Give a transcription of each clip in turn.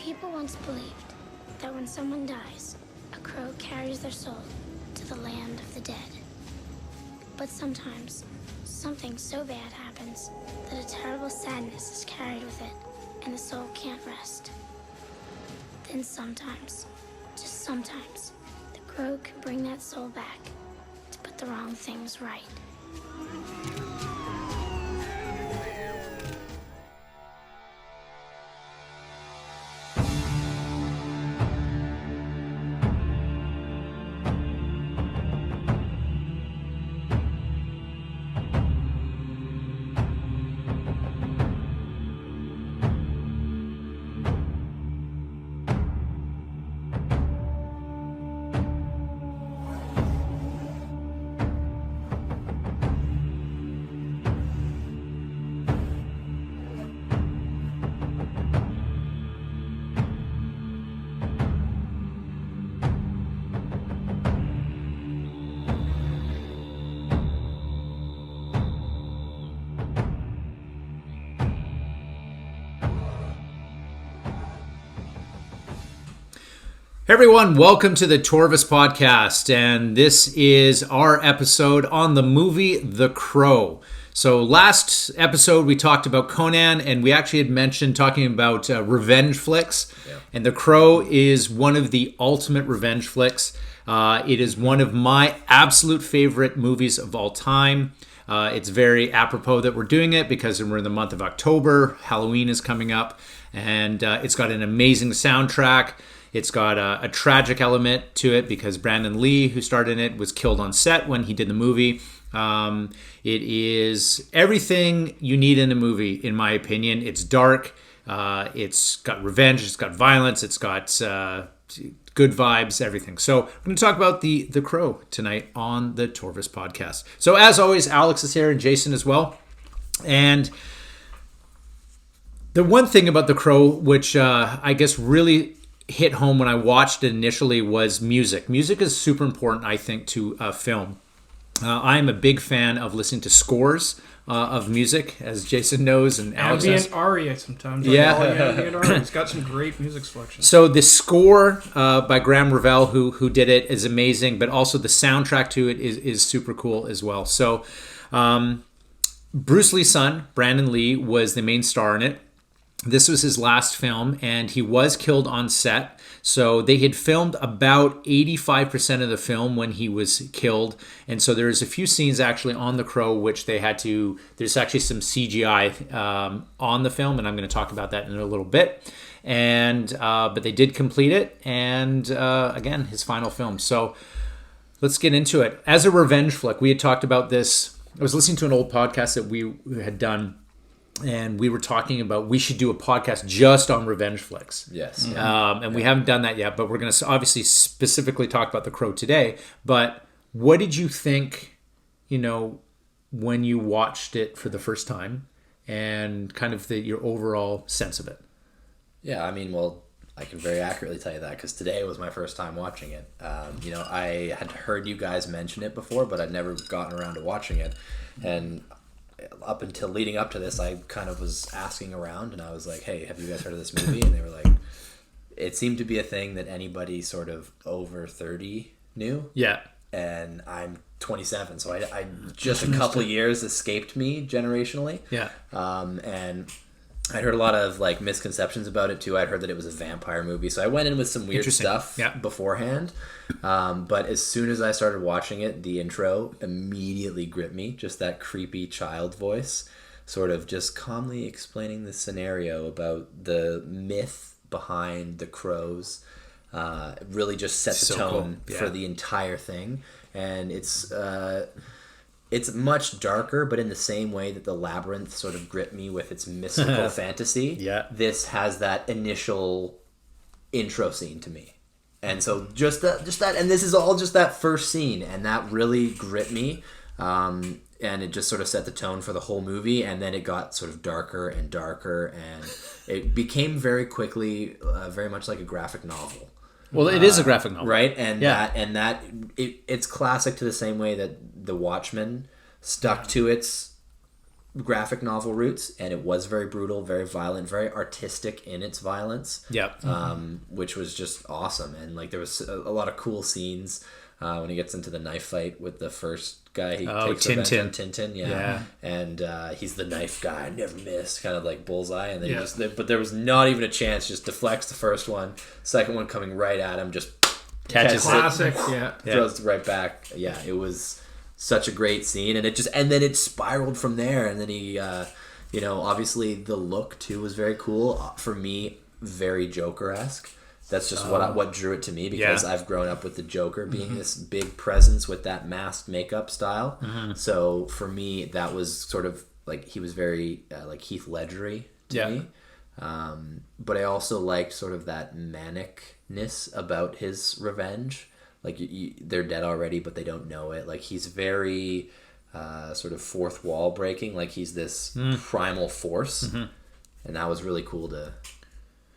People once believed that when someone dies, a crow carries their soul to the land of the dead. But sometimes, something so bad happens that a terrible sadness is carried with it, and the soul can't rest. Then sometimes, just sometimes, the crow can bring that soul back to put the wrong things right. Hey everyone, welcome to the Torvus Podcast, and this is our episode on the movie The Crow. So last episode we talked about Conan, and we actually had mentioned talking about revenge flicks, and The Crow is one of the ultimate revenge flicks. It is one of my absolute favorite movies of all time. It's very apropos that we're doing it because we're in the month of October, Halloween is coming up, and it's got an amazing soundtrack. It's got a tragic element to it because Brandon Lee, who starred in it, was killed on set when he did the movie. It is everything you need in a movie, in my opinion. It's dark. It's got revenge. It's got violence. It's got good vibes, everything. So we're going to talk about the Crow tonight on the Torvus Podcast. So as always, Alex is here and Jason as well. And the one thing about The Crow, which I guess really hit home when I watched it initially, was music. Music is super important, I think, to film. I'm a big fan of listening to scores of music, as Jason knows, and Alex Ambient aria sometimes. Yeah. Ambient aria. It's got some great music selection. So the score by Graham Revell, who did it, is amazing, but also the soundtrack to it is super cool as well. So Bruce Lee's son, Brandon Lee, was the main star in it. This was his last film, and he was killed on set. So they had filmed about 85% of the film when he was killed. And so there's a few scenes actually on The Crow which they had to... There's actually some CGI on the film, and I'm going to talk about that in a little bit. And but they did complete it, and again, his final film. So let's get into it. As a revenge flick, we had talked about this. I was listening to an old podcast that we had done, and we were talking about we should do a podcast just on revenge flicks. Yes. And we haven't done that yet, but we're going to obviously specifically talk about The Crow today. But what did you think, when you watched it for the first time, and kind of your overall sense of it? Yeah, I mean, well, I can very accurately tell you that because today was my first time watching it. I had heard you guys mention it before, but I'd never gotten around to watching it. And up until leading up to this, I kind of was asking around, and I was like, hey, have you guys heard of this movie? And they were like, it seemed to be a thing that anybody sort of over 30 knew. Yeah. And I'm 27, so I just a couple years escaped me generationally. Yeah. And I'd heard a lot of like misconceptions about it too. I'd heard that it was a vampire movie, so I went in with some weird stuff beforehand. But as soon as I started watching it, the intro immediately gripped me. Just that creepy child voice, sort of just calmly explaining the scenario about the myth behind the crows. Really just set the tone for the entire thing, and it's much darker, but in the same way that the Labyrinth sort of gripped me with its mystical fantasy. Yeah. This has that initial intro scene to me. And so just that, and this is all just that first scene, and that really gripped me. And it just sort of set the tone for the whole movie, and then it got sort of darker and darker, and it became very quickly very much like a graphic novel. Well, it is a graphic novel, right? And it's classic to the same way that The Watchmen stuck to its graphic novel roots, and it was very brutal, very violent, very artistic in its violence. Yep. Which was just awesome. And like there was a lot of cool scenes when he gets into the knife fight with the first guy. He takes Tintin. on Tintin, yeah. And he's the knife guy, never missed, kind of like bullseye. And then but there was not even a chance. Just deflects the first one, second one coming right at him, just catches classic, throws it right back. Yeah, it was such a great scene, and then it spiraled from there. And then he, obviously the look too was very cool for me, very Joker-esque. That's just what drew it to me, because I've grown up with the Joker being this big presence with that masked makeup style. So for me, that was sort of like he was very like Heath Ledger-y to me. But I also liked sort of that manicness about his revenge. Like they're dead already, but they don't know it. Like he's very sort of fourth wall breaking. Like he's this primal force, and that was really cool to.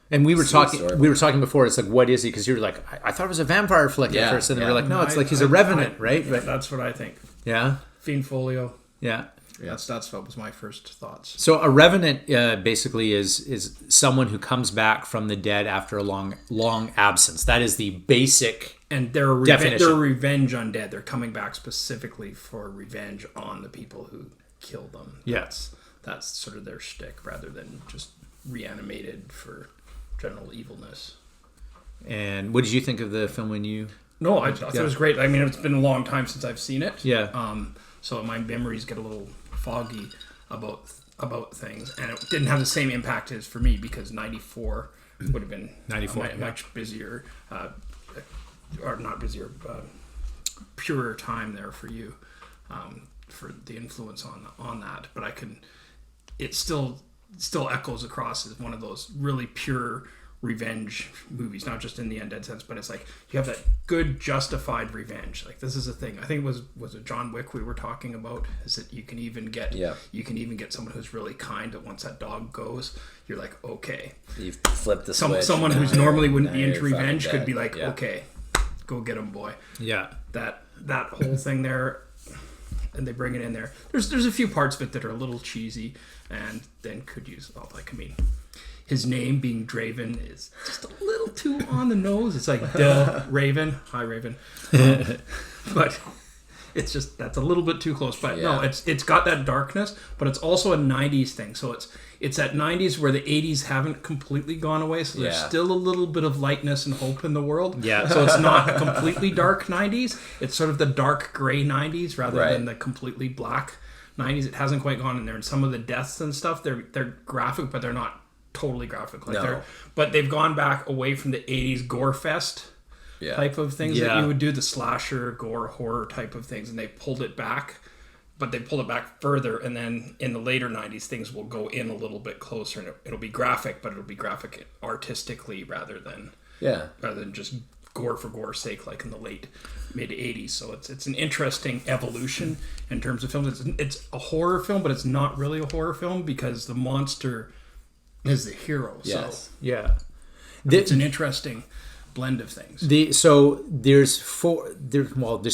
And we were talking before. It's like, what is he? Because you were like, I thought it was a vampire flick at first, and then we're like, no, it's like he's a revenant, right? That's what I think. Yeah. Fiend Folio. Yeah. That's what was my first thoughts. So a revenant basically is someone who comes back from the dead after a long absence. That is the basic and they're definition. They're revenge undead. They're coming back specifically for revenge on the people who killed them. Yes, that's sort of their shtick, rather than just reanimated for general evilness. And what did you think of the film when you? No, I thought it was great. I mean, it's been a long time since I've seen it. Yeah. So my memories get a little foggy about things, and it didn't have the same impact as for me, because 94 would have been much busier, or not busier, purer time there for you, for the influence on that. But it still echoes across as one of those really pure revenge movies, not just in the undead sense, but it's like you have that good justified revenge. Like this is a thing. I think it was it John Wick we were talking about, is that you can even get someone who's really kind, that once that dog goes, you're like, okay, you've flipped the switch. Someone who's normally wouldn't be into revenge could be like, okay, go get him, boy. Yeah. That whole thing there, and they bring it in there. There's a few parts of it that are a little cheesy, and then could use his name being Draven is just a little too on the nose. It's like, duh, Raven. Hi, Raven. But it's just, that's a little bit too close. But no, it's got that darkness, but it's also a 90s thing. So it's that 90s where the 80s haven't completely gone away. So there's still a little bit of lightness and hope in the world. Yeah. So it's not a completely dark 90s. It's sort of the dark gray 90s rather than the completely black 90s. It hasn't quite gone in there. And some of the deaths and stuff, they're graphic, but they're not totally graphic, but they've gone back away from the 80s gore fest type of things that you would do, the slasher gore horror type of things, and they pulled it back, but they pulled it back further, and then in the later 90s things will go in a little bit closer, and it'll be graphic, but it'll be graphic artistically rather than just gore for gore's sake, like in the late mid 80s. So it's an interesting evolution in terms of films. It's a horror film, but it's not really a horror film, because the monster is the hero. Yes. So it's an interesting blend of things. There's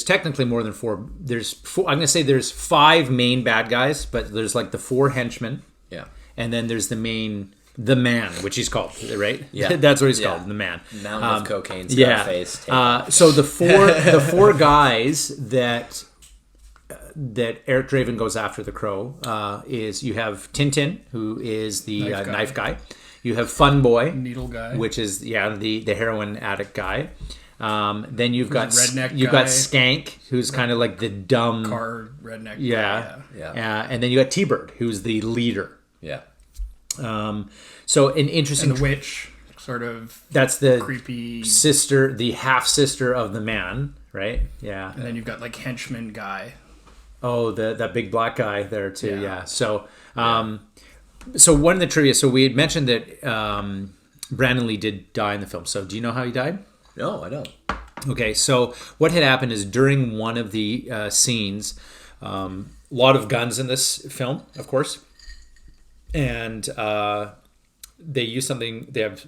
technically more than four. There's four. I'm gonna say there's 5 main bad guys, but there's like the 4 henchmen. Yeah. And then there's the man, which he's called, right? Yeah. That's what he's called, the man. Mountain of cocaine, Scarface. So the four guys that Eric Draven goes after the Crow is, you have Tintin, who is the knife guy. You have Fun Boy, needle guy, which is the heroin addict guy. Then you've got redneck got Skank, who's kind of like the dumb car redneck. Yeah. And then you got T-Bird, who's the leader. Yeah. So an interesting, and the witch, sort of. That's the creepy sister, the half sister of the man, right? Yeah. And then you've got like henchman guy. Oh, that big black guy there too. Yeah. So, so one of the trivia. So we had mentioned that Brandon Lee did die in the film. So do you know how he died? No, I don't. Okay. So what had happened is, during one of the scenes, a lot of guns in this film, of course, and they use something. They have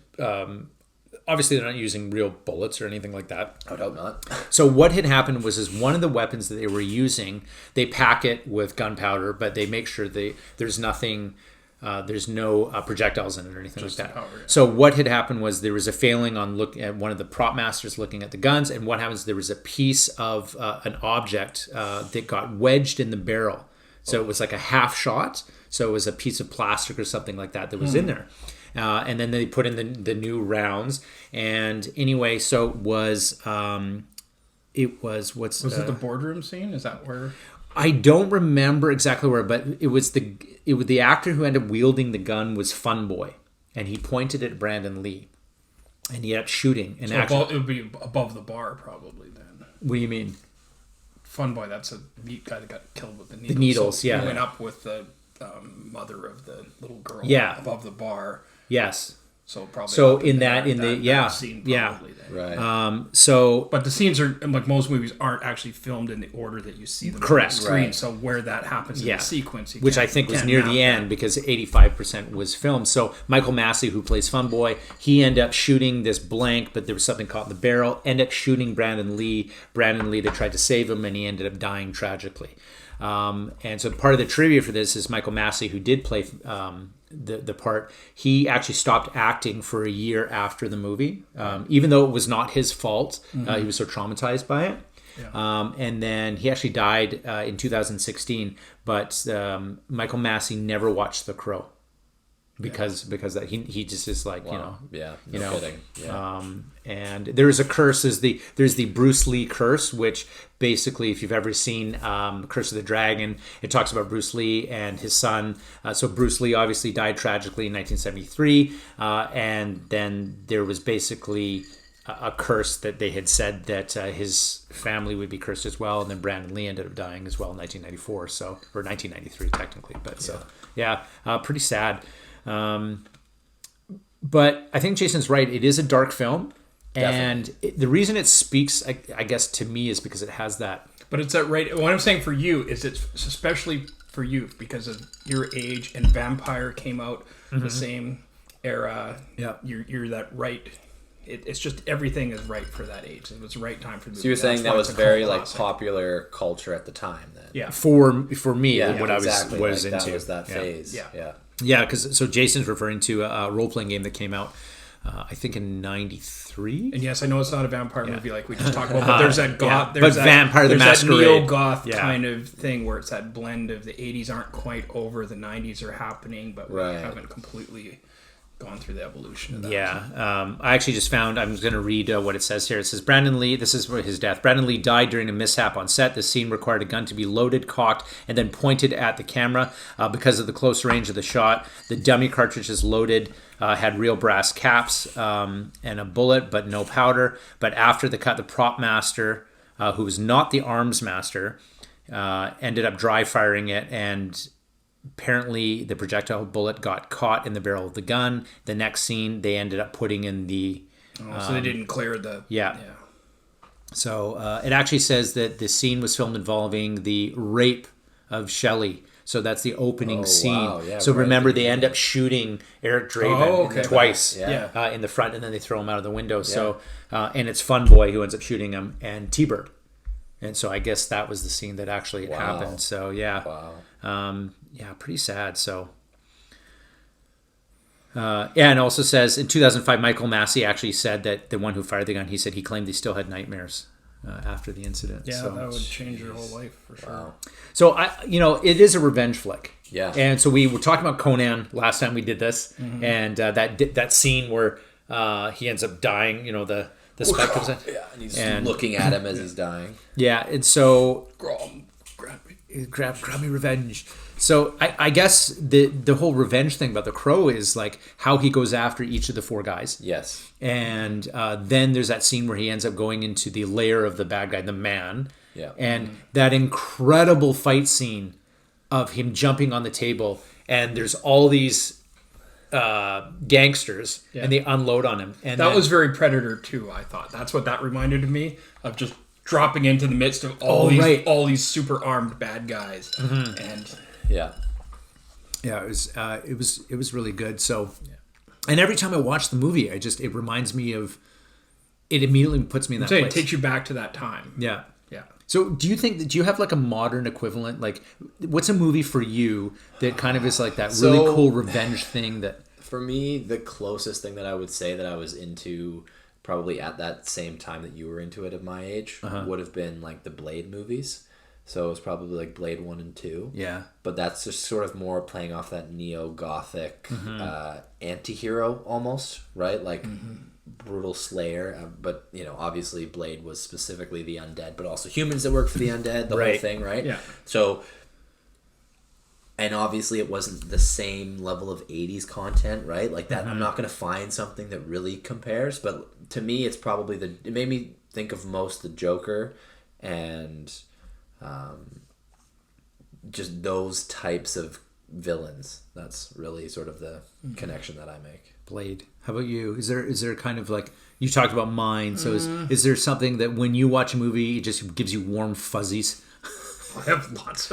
obviously they're not using real bullets or anything like that. I would hope not. So what had happened was one of the weapons that they were using, they pack it with gunpowder, but they make sure there's nothing, there's no projectiles in it or anything just like that. Powder, yeah. So what had happened was there was a failing on look at one of the prop masters looking at the guns, and what happens, there was a piece of an object that got wedged in the barrel. So it was like a half shot. So it was a piece of plastic or something like that was in there. And then they put in the new rounds. And anyway, so it was it the boardroom scene? Is that where? I don't remember exactly where, but it was the actor who ended up wielding the gun was Fun Boy, and he pointed at Brandon Lee, and he ended up shooting. And so it would be above the bar, probably then. What do you mean? Fun Boy, that's a meat guy that got killed with the needles. The needles, so yeah. He went up with the mother of the little girl above the bar. Yes. So probably. So in that scene, then. Right. But the scenes are, like most movies, aren't actually filmed in the order that you see them correct. on the screen. Right. So where that happens in the sequence, which I think was near the end because 85% was filmed. So Michael Massey, who plays Fun Boy, he ended up shooting this blank, but there was something caught in the barrel. Ended up shooting Brandon Lee. Brandon Lee, they tried to save him, and he ended up dying tragically. And so part of the trivia for this is Michael Massey, who did play the part, he actually stopped acting for a year after the movie, even though it was not his fault. He was so traumatized by it. Yeah. And then he actually died in 2016, but Michael Massey never watched The Crow. Because that he just is like, wow. Kidding. Yeah. And there's a curse. There's the Bruce Lee curse, which basically, if you've ever seen Curse of the Dragon, it talks about Bruce Lee and his son. So Bruce Lee obviously died tragically in 1973, and then there was basically a curse that they had said that his family would be cursed as well, and then Brandon Lee ended up dying as well in 1994, or 1993 technically. But pretty sad. But I think Jason's right. It is a dark film. Definitely. And the reason it speaks, I guess, to me is because it has that. But it's that right. What I'm saying for you is it's especially for you because of your age, and Vampire came out the same era. Yeah. You're that right. It's just everything is right for that age. It was the right time for the movie. So you're saying that was very popular culture at the time then? Yeah. For me, what exactly. I was like into. That was that phase. Yeah. Yeah, because so Jason's referring to a role-playing game that came out, I think in '93. And yes, I know it's not a vampire movie like we just talked about, but there's that goth, Vampire the Masquerade, that neo-goth kind of thing where it's that blend of the '80s aren't quite over, the '90s are happening, but we haven't completely gone through the evolution of that. Yeah, I actually just found, I'm going to read what it says here. It says, Brandon Lee, this is his death. Brandon Lee died during a mishap on set. The scene required a gun to be loaded, cocked, and then pointed at the camera. Because of the close range of the shot, the dummy cartridges loaded had real brass caps and a bullet, but no powder. But after the cut, the prop master, who was not the arms master, ended up dry firing it, and apparently the projectile bullet got caught in the barrel of the gun. The next scene, they ended up putting in the... so they didn't clear the... Yeah. So it actually says that the scene was filmed involving the rape of Shelley. So that's the opening scene. Wow. Yeah, so remember, they end up shooting Eric Draven twice in the front, and then they throw him out of the window. Yeah. So and it's Fun Boy who ends up shooting him, and T-Bird. And so I guess that was the scene that actually happened. So pretty sad. So and also says in 2005, Michael Massey actually said that the one who fired the gun, he said he claimed he still had nightmares after the incident. Yeah, so that would change your whole life for sure. Wow. So it is a revenge flick. Yeah. And so we were talking about Conan last time we did this, and that scene where he ends up dying. The specters. Yeah, and he's looking at him as he's dying. Yeah, and so grab me revenge. So I guess the whole revenge thing about the Crow is like how he goes after each of the four guys. Yes. And then there's that scene where he ends up going into the lair of the bad guy, the man. Yeah. And that incredible fight scene of him jumping on the table, and there's all these gangsters, and they unload on him. And that was very Predator 2, I thought. That's what that reminded me of, just dropping into the midst of all these super armed bad guys. And it was really good. So And every time I watch the movie, it reminds me of, it immediately puts me in that place. It takes you back to that time. Yeah. Yeah. So do you have like a modern equivalent? Like, what's a movie for you that kind of is like that really cool revenge thing that... For me, the closest thing that I would say that I was into probably at that same time that you were into it at my age would have been like the Blade movies. So it was probably like Blade 1 and 2. Yeah. But that's just sort of more playing off that neo-gothic anti-hero almost, right? Like brutal slayer. But, you know, obviously Blade was specifically the undead, but also humans that work for the undead, the whole thing, right? Yeah. So... And obviously it wasn't the same level of 80s content, right? Like that, I'm not going to find something that really compares. But to me, it's probably it made me think of most the Joker and just those types of villains. That's really sort of the connection that I make. Blade. How about you? Is there kind of like, you talked about mine, so is there something that when you watch a movie, it just gives you warm fuzzies? I have lots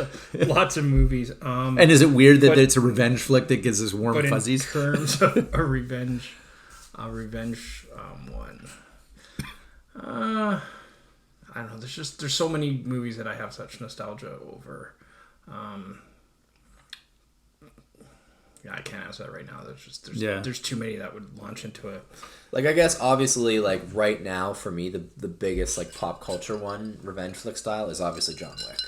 of movies. And is it weird that it's a revenge flick that gives us warm fuzzies? In terms of a revenge one, I don't know. There's so many movies that I have such nostalgia over. Yeah, I can't answer that right now. There's too many that would launch into it. Like, I guess obviously, like right now for me, the biggest like pop culture one revenge flick style is obviously John Wick.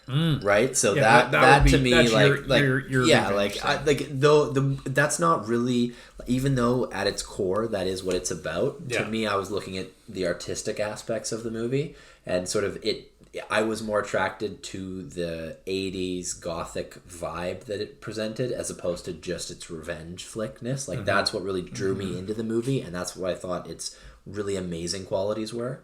Right, so yeah, that to me, your yeah, like that's not really, even though at its core that is what it's about. To me, I was looking at the artistic aspects of the movie and sort of I was more attracted to the 80s gothic vibe that it presented as opposed to just its revenge flickness. Like that's what really drew me into the movie, and that's what I thought its really amazing qualities were.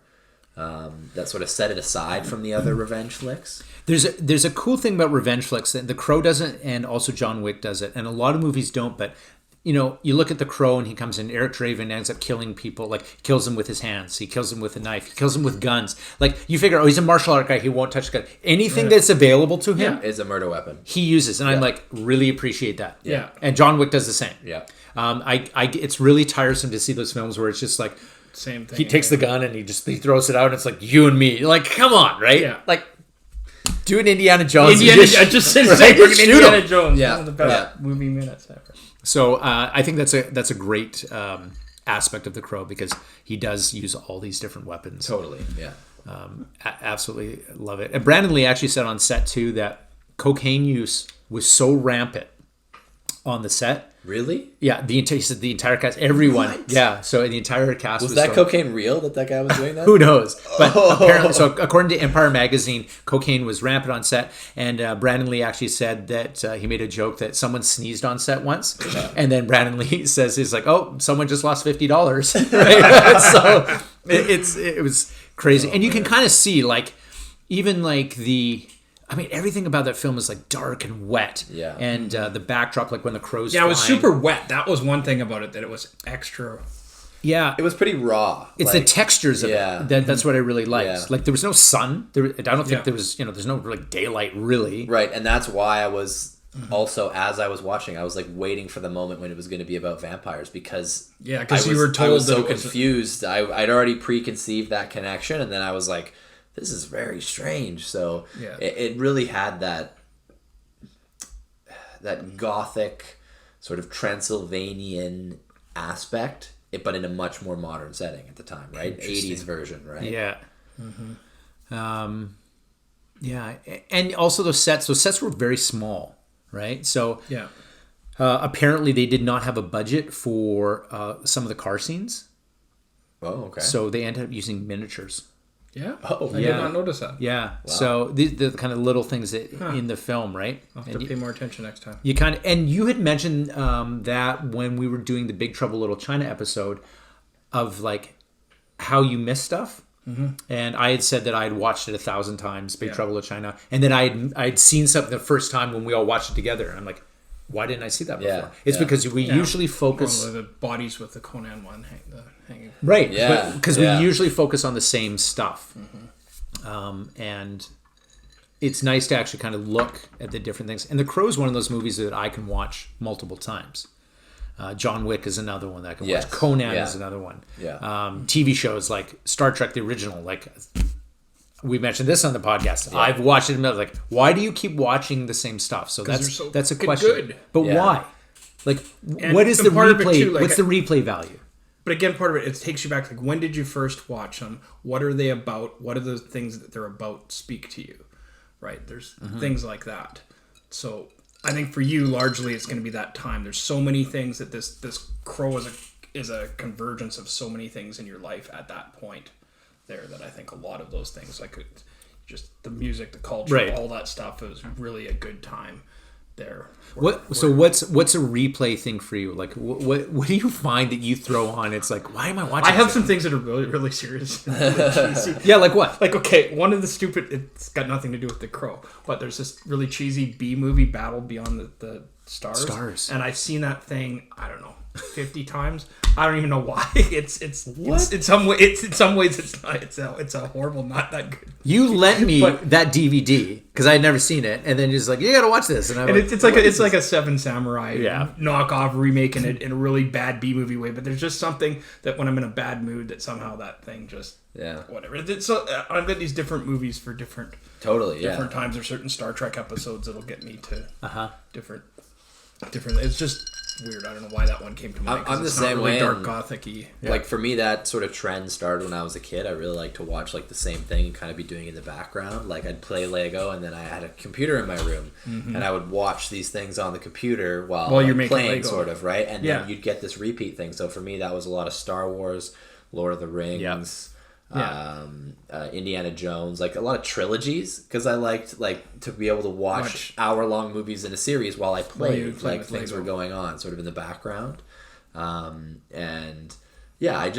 That sort of set it aside from the other revenge flicks. There's a cool thing about revenge flicks that The Crow doesn't, and also John Wick does it, and a lot of movies don't. But you know, you look at The Crow and he comes in, Eric Draven ends up killing people, like kills them with his hands, he kills them with a knife, he kills them with guns. Like you figure, he's a martial art guy, he won't touch a gun. Anything that's available to him is a murder weapon. He uses, and I'm like, really appreciate that. Yeah. And John Wick does the same. Yeah. It's really tiresome to see those films where it's just like, same thing. He takes the gun and he throws it out and it's like, you and me. Like, come on, right? Yeah. Like, do an Indiana Jones. I just said Indiana Jones. Yeah. One of the best movie minutes ever. So I think that's a great aspect of The Crow because he does use all these different weapons. Totally, yeah. Absolutely love it. And Brandon Lee actually said on set too that cocaine use was so rampant on the set. Really? Yeah, the entire cast, everyone. What? Yeah, so the entire cast was that cocaine real that guy was doing that? Who knows? But apparently, so according to Empire Magazine, cocaine was rampant on set, and Brandon Lee actually said that he made a joke that someone sneezed on set once, and then Brandon Lee says he's like, "Oh, someone just lost $50." Right? So it was crazy, and you can kind of see like even like everything about that film is like dark and wet. Yeah. And the backdrop, like when the crows Yeah, flying. it was super wet. That was one thing about it, that it was extra. Yeah. It was pretty raw. It's the textures of it. That's what I really liked. Yeah. Like there was no sun. I don't think there was, there's no like daylight really. Right. And that's why I was also, as I was watching, I was like waiting for the moment when it was going to be about vampires because you were told I was so confused. I'd already preconceived that connection, and then I was like, this is very strange. So it really had that gothic sort of Transylvanian aspect, but in a much more modern setting at the time, right? 80s version, right? Yeah. Yeah, and also those sets were very small, right? So apparently they did not have a budget for some of the car scenes. Oh, okay. So they ended up using miniatures. Yeah. I did not notice that. Yeah. Wow. So the kind of little things that in the film, right? I'll have to pay more attention next time. And you had mentioned that when we were doing the Big Trouble Little China episode of like how you miss stuff. Mm-hmm. And I had said that I had watched it 1,000 times, Big Trouble Little China, and then I'd seen something the first time when we all watched it together, and I'm like, why didn't I see that before? Yeah. It's because we usually focus the bodies with the Conan one hanging. Right. Yeah. Because we usually focus on the same stuff. Mm-hmm. And it's nice to actually kind of look at the different things. And The Crow is one of those movies that I can watch multiple times. John Wick is another one that I can Yes. watch. Conan Yeah. is another one. Yeah. TV shows like Star Trek, the original, like we mentioned this on the podcast. Yeah. I've watched it and I was like, why do you keep watching the same stuff? So they're so that's a fucking question. good. But Yeah. why? Like, And- what is and the part of it replay? too, like, what's the replay value? But again, part of it takes you back. Like, when did you first watch them? What are they about? What are the things that they're about speak to you? Right? There's things like that. So I think for you, largely, it's going to be that time. There's so many things that this Crow is a convergence of so many things in your life at that point. There, that I think a lot of those things, like just the music, the culture, Right. all that stuff, is really a good time there. What's a replay thing for you? Like, what do you find that you throw on? It's like, why am I watching? I have this? some things that are really, really serious. And really cheesy. Yeah, like what? Like, okay, one of the stupid, it's got nothing to do with The Crow, but there's this really cheesy B movie, Battle Beyond the Stars. And I've seen that thing, I don't know, 50 times. I don't even know why. It's in some ways it's not. It's a horrible, not that good. You lent me But- that DVD because I had never seen it, and then you're just like, you got to watch this, and I'm And like, it's like a Seven Samurai Yeah. knockoff remake in a really bad B movie way. But there's just something that when I'm in a bad mood, that somehow that thing just whatever. So I've got these different movies for different times. There's certain Star Trek episodes that'll get me to different. It's just weird. I don't know why that one came to mind. I'm the it's same not really way. dark and, gothic-y. Like for me, that sort of trend started when I was a kid. I really liked to watch like the same thing and kind of be doing it in the background. Like I'd play Lego, and then I had a computer in my room, and I would watch these things on the computer while you're making playing, Lego. sort of, right? And Yeah. then you'd get this repeat thing. So for me, that was a lot of Star Wars, Lord of the Rings. Indiana Jones, like a lot of trilogies, because I liked like to be able to watch hour-long movies in a series while I played, like things were going on sort of in the background. And yeah,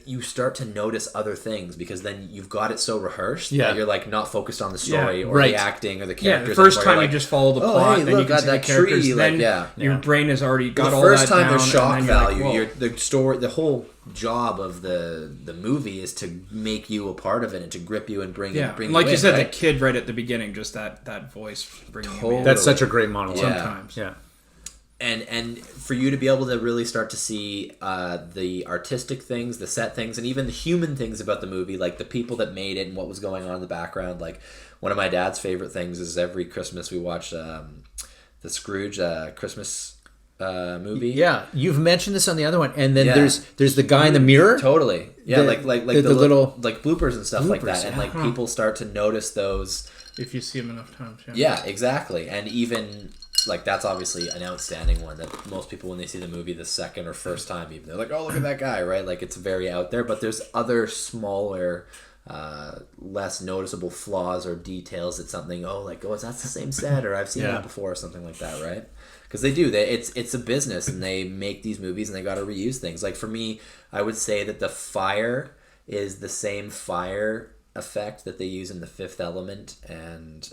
you start to notice other things because then you've got it so rehearsed that you're like not focused on the story or the acting or the characters. The first time you you just follow the plot, then you can see the characters. Tree, then your brain has already got all the that first time down, there's shock and then you're like, value. whoa. The story, the whole job of the movie is to make you a part of it and to grip you and bring you like in, you said, right? the kid right at the beginning, just that voice bringing you in. That's such a great monologue. Sometimes, And for you to be able to really start to see the artistic things, the set things, and even the human things about the movie, like the people that made it and what was going on in the background. Like one of my dad's favorite things is every Christmas we watch the Scrooge Christmas movie. Yeah, you've mentioned this on the other one, and then there's the guy in the mirror. Totally. Yeah, the little like bloopers and stuff like that, and like people start to notice those if you see them enough times. Yeah, exactly, and even. Like, that's obviously an outstanding one that most people, when they see the movie the second or first time, even, they're like, oh, look at that guy, right? Like, it's very out there. But there's other smaller, less noticeable flaws or details that something, that's the same set, or I've seen that before, or something like that, right? Because they do. It's a business, and they make these movies, and they got to reuse things. Like, for me, I would say that the fire is the same fire effect that they use in The Fifth Element and,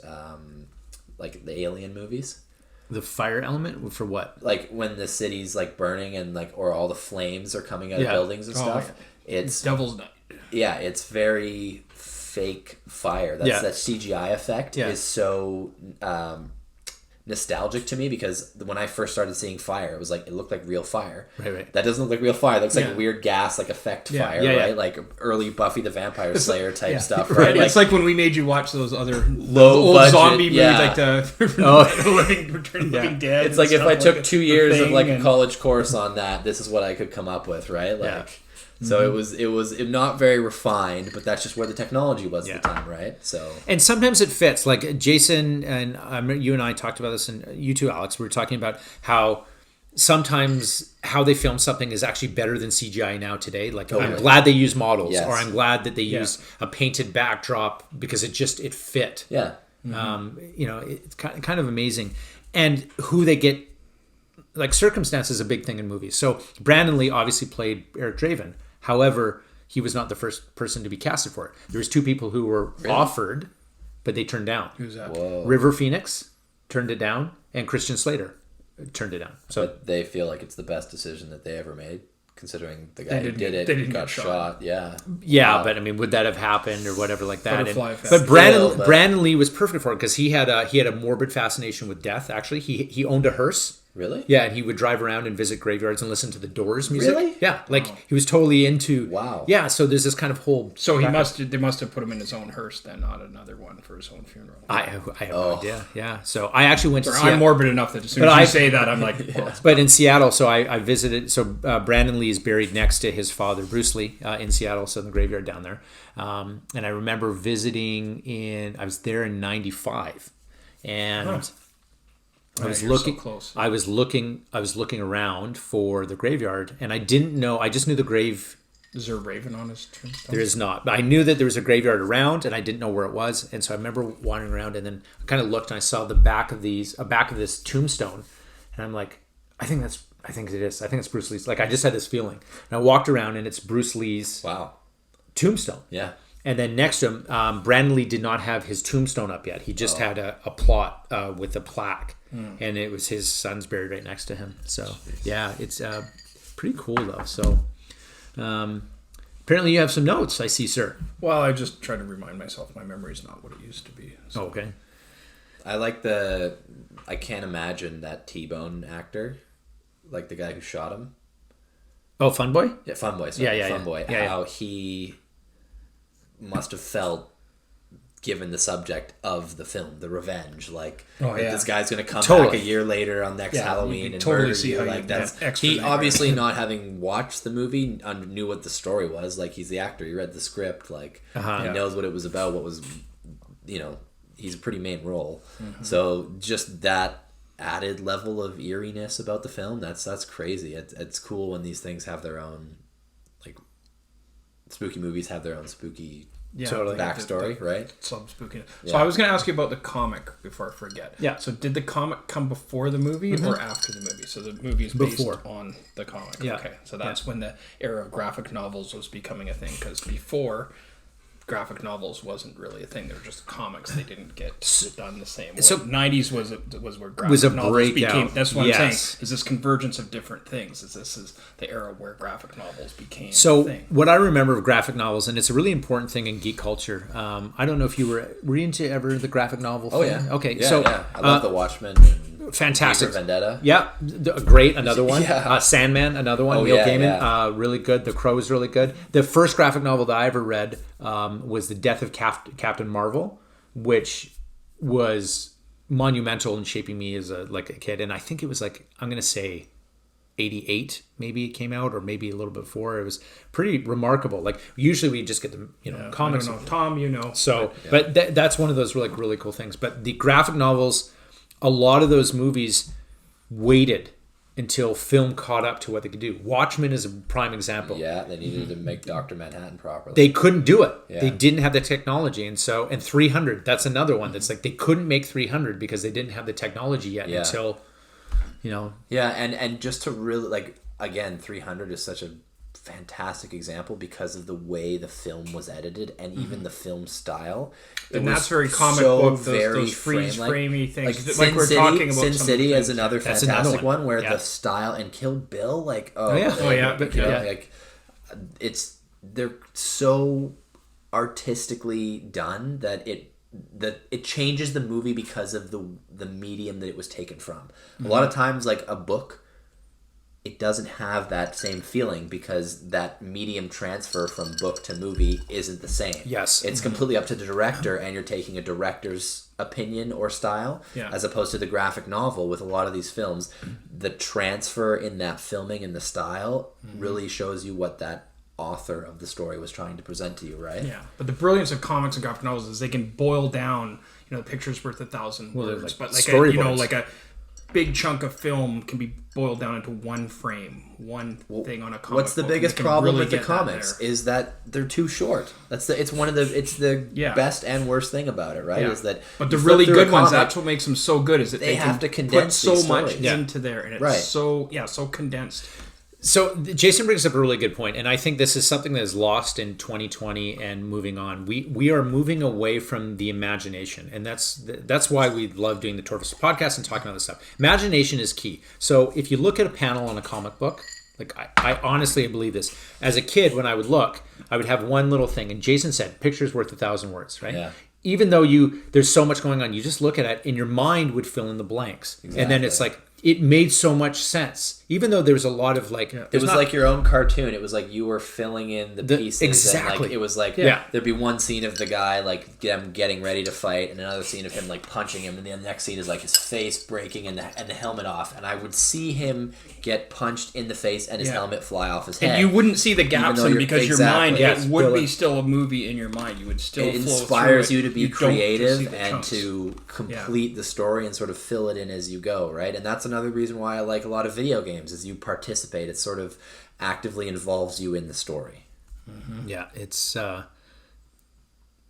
like, the Alien movies. The fire element for what? Like when the city's like burning and like or all the flames are coming out of buildings and stuff. Yeah. It's Devil's Night. Yeah, it's very fake fire. That CGI effect is so nostalgic to me because when I first started seeing fire, it looked like real fire. Right. That doesn't look like real fire. It looks like weird gas, like effect fire, right? Like early Buffy the Vampire Slayer type stuff, right? It's like when we made you watch those other low old zombie movies, like the Return of the Living Dead. It's like if I took 2 years of like a college course on that, this is what I could come up with, right? Like. So it was not very refined, but that's just where the technology was at the time, right? So and sometimes it fits. Like Jason and you and I talked about this, and you too, Alex. We were talking about how sometimes how they film something is actually better than CGI now today. Like I'm glad they use models, or I'm glad that they use a painted backdrop because it fit. Yeah, it's kind of amazing, and who they get. Like circumstance is a big thing in movies. So Brandon Lee obviously played Eric Draven. However, he was not the first person to be casted for it. There was 2 people who were offered, but they turned down. Who's that? Whoa. River Phoenix turned it down, and Christian Slater turned it down. So but they feel like it's the best decision that they ever made, considering the guy who did it got shot. Yeah, but I mean, would that have happened or whatever like that? But Brandon Lee was perfect for it because he had a morbid fascination with death. Actually, he owned a hearse. Really? Yeah, and he would drive around and visit graveyards and listen to the Doors music. Really? Yeah, like he was totally into. Wow. Yeah, so there's this kind of whole. So they must have put him in his own hearse then, not another one for his own funeral. I have no idea. Yeah, so I actually went to Seattle. I'm morbid enough that as soon as you say that, I'm like. Well, but in Seattle, so I visited. So Brandon Lee is buried next to his father, Bruce Lee, in Seattle, so in the graveyard down there. And I remember visiting I was there in '95, and. I was looking. So close. I was looking around for the graveyard, and I didn't know. I just knew the grave. Is there a raven on his tombstone? There is not. But I knew that there was a graveyard around, and I didn't know where it was. And so I remember wandering around, and then I kind of looked, and I saw the back of this tombstone, and I'm like, I think it is. I think it's Bruce Lee's. Like I just had this feeling, and I walked around, and it's Bruce Lee's. Wow. Tombstone. Yeah. And then next to him, Brandon Lee did not have his tombstone up yet. He just had a plot with a plaque. And it was his son's buried right next to him. So, yeah, it's pretty cool, though. So, apparently you have some notes, I see, sir. Well, I just try to remind myself my memory is not what it used to be. So. Oh, okay. I like I can't imagine that T-Bone actor, like the guy who shot him. Oh, Fun Boy? Yeah, Fun Boy. Sorry, yeah, Fun Boy. Yeah, how he must have felt given the subject of the film, the revenge. Like, this guy's going to come back a year later on next Halloween and murder you. Like, that's he obviously not having watched the movie knew what the story was. Like, he's the actor. He read the script. Like, he knows what it was about. What was, he's a pretty main role. Mm-hmm. So just that added level of eeriness about the film. That's crazy. It's cool when these things have their own, like, spooky movies have their own spooky backstory, right? Some spooky. So I was going to ask you about the comic before I forget. Yeah. So did the comic come before the movie or after the movie? So the movie is based on the comic. Yeah. Okay. So that's when the era of graphic novels was becoming a thing, because before graphic novels wasn't really a thing. They were just comics. They didn't get done the same way. So 90s was where graphic novels became. That's what I'm saying. Is this convergence of different things? This is the era where graphic novels became a thing. What I remember of graphic novels, and it's a really important thing in geek culture. I don't know if you were you into ever the graphic novel thing? Oh yeah. Okay. Yeah. I love The Watchmen. And fantastic. Vendetta. Yeah. Great. Another one. Yeah. Sandman. Another one. Neil Gaiman. Really good. The Crow is really good. The first graphic novel that I ever read was The Death of Captain Marvel, which was monumental in shaping me as a kid. And I think it was I'm going to say 88 maybe it came out, or maybe a little bit before. It was pretty remarkable. Usually we just get the comics. I don't know. Tom, So, but that's one of those really cool things. But the graphic novels, a lot of those movies waited until film caught up to what they could do. Watchmen is a prime example. Yeah, they needed to make Dr. Manhattan properly. They couldn't do it. Yeah. They didn't have the technology. And 300, that's another one that's they couldn't make 300 because they didn't have the technology yet until, Yeah, and just to really, again, 300 is such a fantastic example because of the way the film was edited and even the film style. And that's very comic book, those freeze-framey things. We're talking about Sin City is another fantastic one where the style, and Kill Bill, they're so artistically done that it changes the movie because of the medium that it was taken from. A lot of times, a book, it doesn't have that same feeling because that medium transfer from book to movie isn't the same. Yes. It's completely up to the director, and you're taking a director's opinion or style, as opposed to the graphic novel. With a lot of these films, the transfer in that filming and the style really shows you what that author of the story was trying to present to you, right? Yeah. But the brilliance of comics and graphic novels is they can boil down, the picture's worth 1,000 words. But a big chunk of film can be boiled down into one frame, one thing on a comic. What's the biggest problem with the comics is that they're too short. It's the best and worst thing about it, right? Yeah. Is that but the really good ones, that's what makes them so good, is that they have to condense put so much into there, and it's so condensed. So Jason brings up a really good point, and I think this is something that is lost in 2020 and moving on. We are moving away from the imagination, and that's why we love doing the Torvus Podcast and talking about this stuff. Imagination is key. So if you look at a panel on a comic book, I honestly believe this. As a kid, when I would look, I would have one little thing, and Jason said, "Picture's worth 1,000 words," right? Yeah. Even though there's so much going on, you just look at it, and your mind would fill in the blanks, and then it's it made so much sense, even though there was a lot of like. It was like your own cartoon. It was like you were filling in the pieces. Exactly. And like, it was like there'd be one scene of the guy like them getting ready to fight, and another scene of him like punching him, and then the next scene is like his face breaking and the helmet off, and I would see him get punched in the face and his helmet fly off his head. And you wouldn't see the gaps in because your mind it would be still a movie in your mind. You would still. It inspires you to be creative and to complete the story and sort of fill it in as you go, right? And that's another reason why I like a lot of video games is you participate. It sort of actively involves you in the story. Mm-hmm. Yeah, it's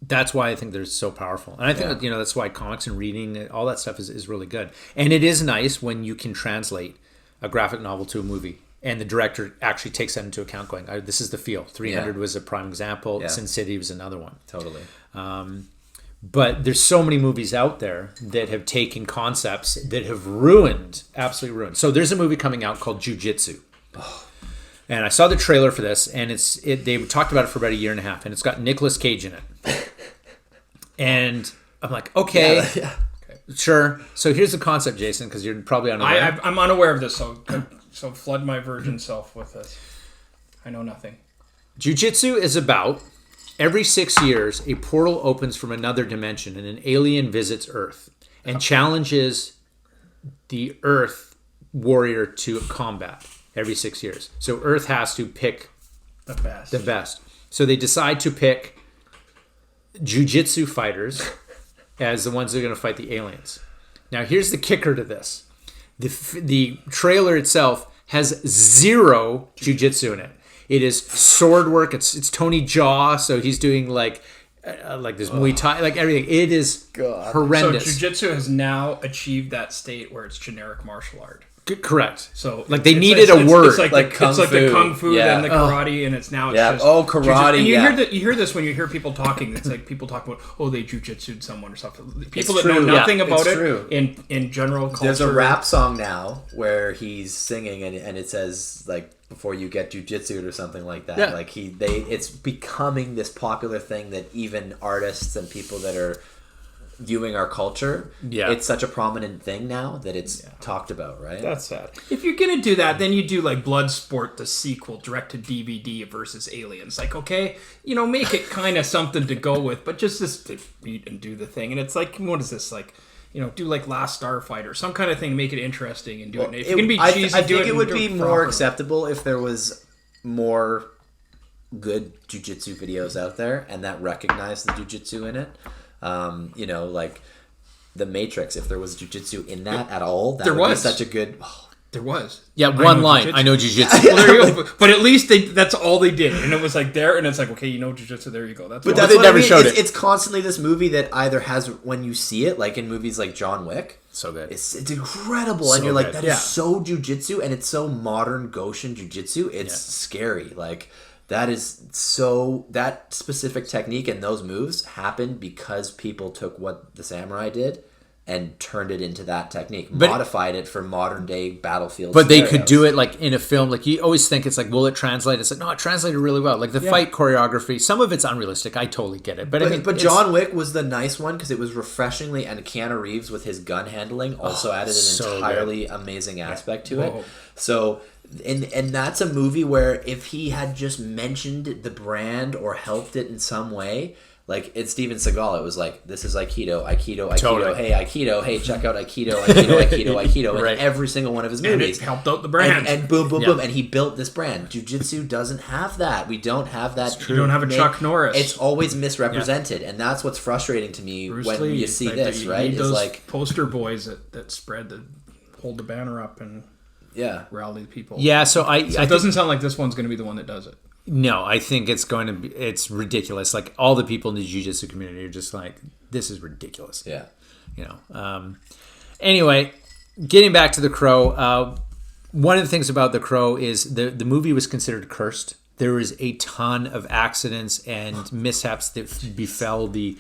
that's why I think they're so powerful, and I think that, that's why comics and reading, all that stuff is really good. And it is nice when you can translate a graphic novel to a movie, and the director actually takes that into account. Going, this is the feel. 300 was a prime example. Yeah. Sin City was another one. Totally. But there's so many movies out there that have taken concepts that have absolutely ruined. So there's a movie coming out called Jiu-Jitsu. Oh. And I saw the trailer for this, and they talked about it for about a year and a half, and it's got Nicolas Cage in it. And I'm like, okay, sure. So here's the concept, Jason, because you're probably unaware. I'm unaware of this, so flood my virgin self with this. I know nothing. Jiu-Jitsu is about... Every 6 years, a portal opens from another dimension and an alien visits Earth and challenges the Earth warrior to combat every 6 years. So Earth has to pick the best. So they decide to pick jiu-jitsu fighters as the ones that are going to fight the aliens. Now, here's the kicker to this. The trailer itself has zero jiu-jitsu in it. It is sword work. It's Tony Jaa, so he's doing like this Muay Thai, like everything. It is horrendous. So jiu-jitsu has now achieved that state where it's generic martial art. Correct. So like they needed a word. It's like the kung fu and the karate, and it's now just karate. And you hear this when you hear people talking. It's like people talk about they jiu-jitsu'd someone or something. People that know nothing about it in general culture. There's a rap song now where he's singing and it says like before you get jiu-jitsu'd or something like that. Yeah. Like it's becoming this popular thing that even artists and people that are viewing our culture, it's such a prominent thing now that it's talked about, right? That's sad. If you're gonna do that, then you do like Bloodsport, the sequel, direct to DVD versus Aliens. Like, okay, make it kind of something to go with, but just this to beat and do the thing. And it's like, what is this like? Do like Last Starfighter, some kind of thing to make it interesting and do it. If you can be cheesy, I think it would be more acceptable if there was more good jiu-jitsu videos out there and that recognized the jiu-jitsu in it. Like The Matrix, if there was jiu-jitsu in that at all, that would be such a good... There was. Yeah, one line. I know jiu-jitsu. Well, there you go. But at least that's all they did. And it was like there, and it's like, okay, jiu-jitsu, there you go. That's they never showed it. It's constantly this movie that either has, when you see it, like in movies like John Wick, so good. It's incredible. So and you're like, that is so jiu-jitsu, and it's so modern Goshen jiu-jitsu. It's scary. Like... That specific technique and those moves happened because people took what the samurai did and turned it into that technique, modified it for modern day battlefield But scenarios. They could do it like in a film. Like you always think it's like, will it translate? It's like, no, it translated really well. Like the fight choreography, some of it's unrealistic. I totally get it. But John Wick was the nice one because it was refreshingly, and Keanu Reeves with his gun handling also added an entirely amazing aspect to it. So... And that's a movie where if he had just mentioned the brand or helped it in some way, like it's Steven Seagal, it was like, this is Aikido, totally. Hey, Aikido, hey, check out Aikido, in every single one of his movies. And it helped out the brand. And boom, and he built this brand. Jiu-Jitsu doesn't have that. We don't have that. You don't have a Chuck Norris. It's always misrepresented, and that's what's frustrating to me Bruce when Lee, you see this, right? It's like poster boys that spread hold the banner up and... rally people. Yeah, so it doesn't sound like this one's going to be the one that does it. No, I think it's ridiculous. Like all the people in the jiu-jitsu community are just like, this is ridiculous. Yeah. Anyway, getting back to The Crow, one of the things about The Crow is the movie was considered cursed. There was a ton of accidents and mishaps that befell the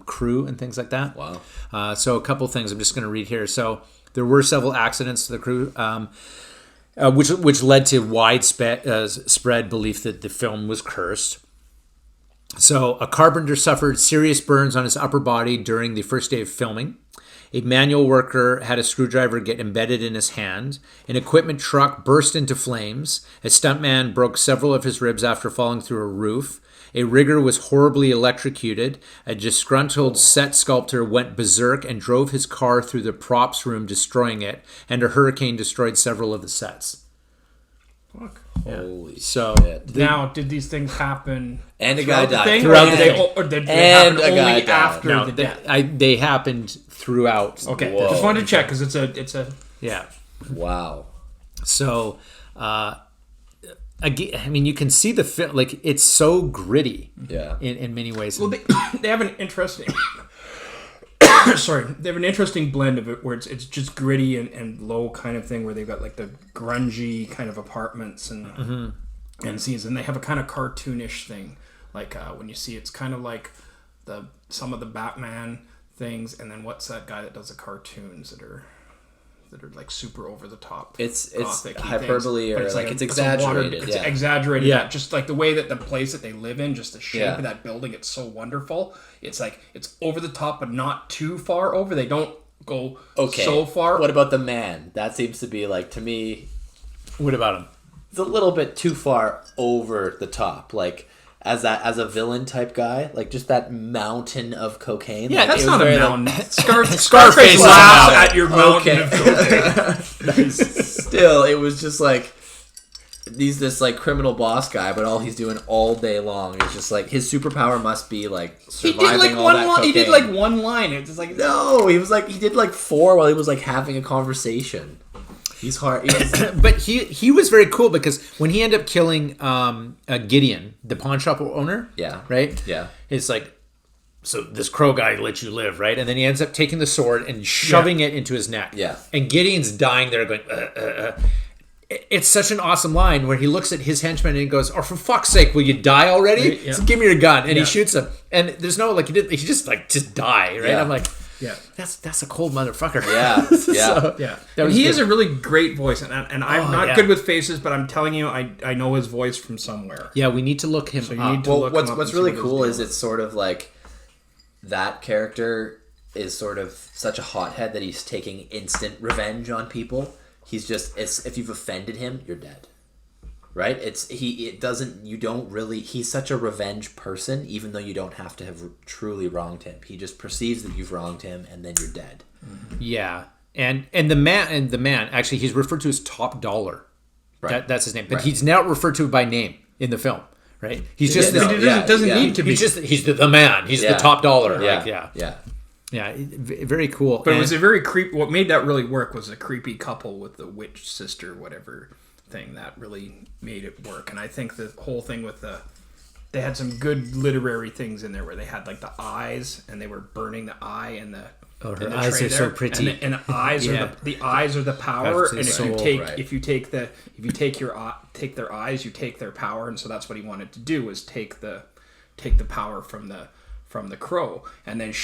crew and things like that. Wow. So a couple things I'm just going to read here. So there were several accidents to the crew, which led to widespread belief that the film was cursed. So a carpenter suffered serious burns on his upper body during the first day of filming, A manual worker had a screwdriver get embedded in his hand. An equipment truck burst into flames. A stuntman broke several of his ribs after falling through a roof. A rigger was horribly electrocuted. A disgruntled set sculptor went berserk and drove his car through the props room, destroying it. And a hurricane destroyed several of the sets. Fuck. Holy shit. Now, did these things happen and a guy died throughout the day? Or did they happen only after the death? They happened throughout. Okay, just wanted to check because it's a yeah. Wow. So, again, I mean, you can see the film, like, it's so gritty. Yeah. In many ways. Well, they have an interesting. Sorry, they have an interesting blend of it where it's just gritty and low kind of thing, where they've got like the grungy kind of apartments and scenes, and they have a kind of cartoonish thing, like when you see it's kind of like some of the Batman things, and then what's that guy that does the cartoons that are like super over the top? It's hyperbole or it's exaggerated. It's exaggerated. Yeah, just like the way that the place that they live in, just the shape of that building, it's so wonderful. It's like it's over the top, but not too far over. They don't go so far. What about the man? That seems to be like, to me. What about him? It's a little bit too far over the top, like. As a villain type guy, like just that mountain of cocaine. Yeah, like, that's not a mountain. Scarface laughs at your mountain of cocaine. Still, it was just like he's this like criminal boss guy, but all he's doing all day long is just like his superpower must be like surviving all that cocaine. He did like one line. It's just like no, he did like 4 while he was like having a conversation. He's hard. But he was very cool because when he ended up killing Gideon, the pawn shop owner, right? Yeah. It's like, so this crow guy let you live, right? And then he ends up taking the sword and shoving it into his neck. Yeah. And Gideon's dying there going, It's such an awesome line where he looks at his henchman and he goes, "Oh, for fuck's sake, will you die already? Yeah. So give me your gun." And he shoots him. And there's no, like, he just die, right? Yeah. I'm like, yeah, that's a cold motherfucker. Yeah, so, He has a really great voice, and I'm not good with faces, but I'm telling you, I know his voice from somewhere. Yeah, we need to look him up. What's really cool is it's sort of like that character is sort of such a hothead that he's taking instant revenge on people. He's just if you've offended him, you're dead. Right? He's such a revenge person, even though you don't have to have truly wronged him. He just perceives that you've wronged him and then you're dead. Yeah. And the man, actually, he's referred to as Top Dollar. Right. That's his name. But he's now referred to by name in the film, right? He's just doesn't need to be. He's the man. He's the Top Dollar. Yeah. Yeah, very cool. But it was a very creepy. What made that really work was a creepy couple with the witch sister, whatever thing that really made it work. And I think the whole thing with they had some good literary things in there where they had like the eyes and they were burning the eye and the her eyes are so pretty, and the eyes are the eyes are the power. And if you take their eyes, you take their power. And so that's what he wanted to do, was take the power from the crow. And then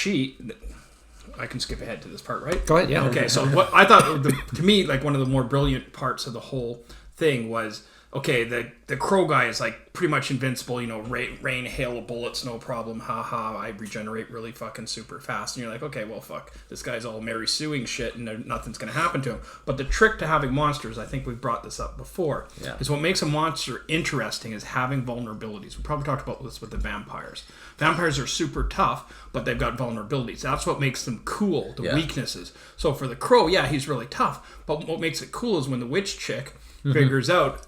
I can skip ahead to this part, right? Go ahead. Yeah. Okay. So what I thought, to me, like one of the more brilliant parts of the whole thing was, okay, the crow guy is like pretty much invincible, rain, hail of bullets, no problem, haha, I regenerate really fucking super fast. And you're like, okay, well, fuck, this guy's all Mary Suing shit and nothing's going to happen to him. But the trick to having monsters, I think we've brought this up before, is what makes a monster interesting is having vulnerabilities. We probably talked about this with the vampires. Vampires are super tough, but they've got vulnerabilities. That's what makes them cool, the weaknesses. So for the crow, he's really tough. But what makes it cool is when the witch chick figures out,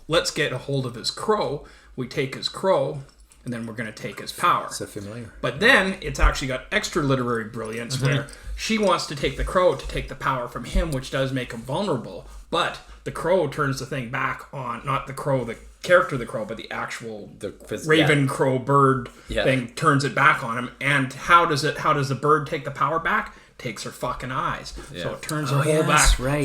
let's get a hold of his crow. We take his crow, and then we're going to take his power. So familiar. But then it's actually got extra literary brilliance where she wants to take the crow to take the power from him, which does make him vulnerable. But the crow turns the thing back on, not the crow, the character of the crow, but the actual raven crow bird thing turns it back on him. And how does the bird take the power back? Takes her fucking eyes. So it turns her whole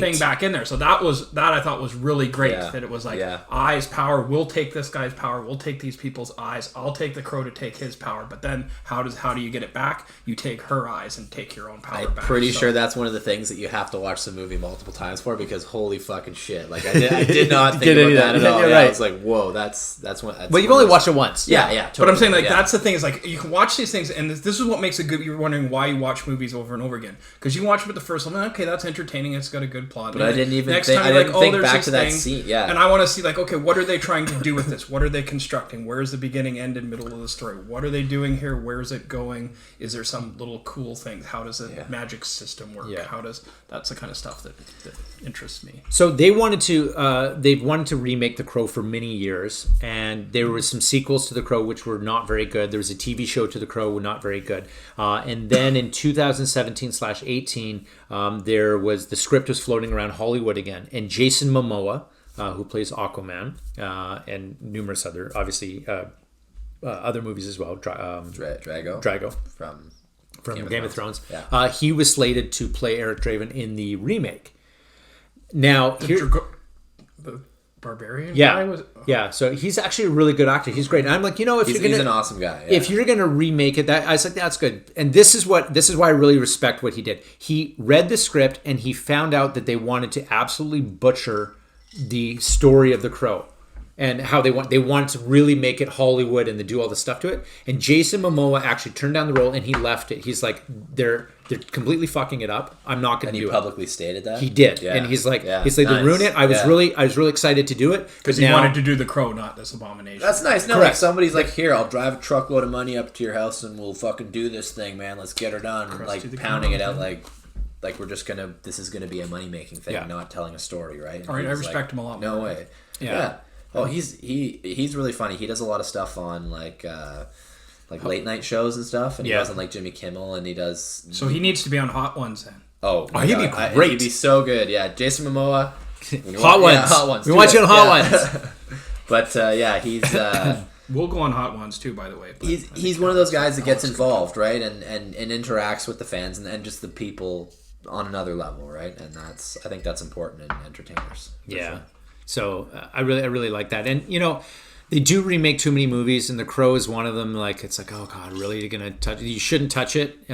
thing back in there. So that I thought was really great. That it was like eyes, power, we'll take this guy's power, we'll take these people's eyes, I'll take the crow to take his power. But then how do you get it back? You take her eyes and take your own power back. I'm pretty sure that's one of the things that you have to watch the movie multiple times for, because holy fucking shit. Like I did not think about that at all. Right. I was like, whoa, that's one. But you've only watched it once. Yeah, totally. But I'm saying that's the thing, is like you can watch these things, and this is what makes it good. You're wondering why you watch movies over and over again. again. Because you watch it with the first one, okay, that's entertaining, it's got a good plot. But I didn't even think, I didn't think back to that scene. Yeah. And I want to see, like, okay, what are they trying to do with this? What are they constructing? Where's the beginning, end, and middle of the story? What are they doing here? Where is it going? Is there some little cool thing? How does the magic system work? Yeah. That's the kind of stuff that interests me. So they've wanted to remake The Crow for many years, and there were some sequels to The Crow which were not very good. There was a TV show to The Crow, not very good. And then in 2017/18, the script was floating around Hollywood again, and Jason Momoa, who plays Aquaman, and numerous other, obviously, other movies as well. Drago from Game of Thrones. Yeah. He was slated to play Eric Draven in the remake. Now, the Barbarian guy was... Yeah, so he's actually a really good actor. He's great. And I'm like, he's an awesome guy. Yeah. If you're gonna remake it, I was like, that's good. And this is why I really respect what he did. He read the script and he found out that they wanted to absolutely butcher the story of The Crow and how they want to really make it Hollywood and to do all the stuff to it. And Jason Momoa actually turned down the role and he left it. He's like, they're completely fucking it up. I'm not going to do it. And he publicly stated that? He did. Yeah. And he's like, they ruin it. I was really excited to do it. Because he wanted to do The Crow, not this abomination. That's nice. No, like somebody's like, here, I'll drive a truckload of money up to your house and we'll fucking do this thing, man. Let's get her done. And like pounding it out like we're just going to, this is going to be a money-making thing, not telling a story, right? All right, I respect him a lot more. No way. Yeah. Oh, he's really funny. He does a lot of stuff on like late night shows and stuff, and he does on like Jimmy Kimmel, and he does. So he needs to be on Hot Ones then. Oh, he'd be great. He'd be so good. Yeah, Jason Momoa. Hot Ones. We want you on Hot Ones. But he's. We'll go on Hot Ones too, by the way. He's one of those guys that gets involved, right, and interacts with the fans and just the people on another level, right, and I think that's important in entertainers. Yeah. Sure. So I really like that. And, they do remake too many movies, and The Crow is one of them. Like, it's like, oh, God, really? You're going to touch it? You shouldn't touch it.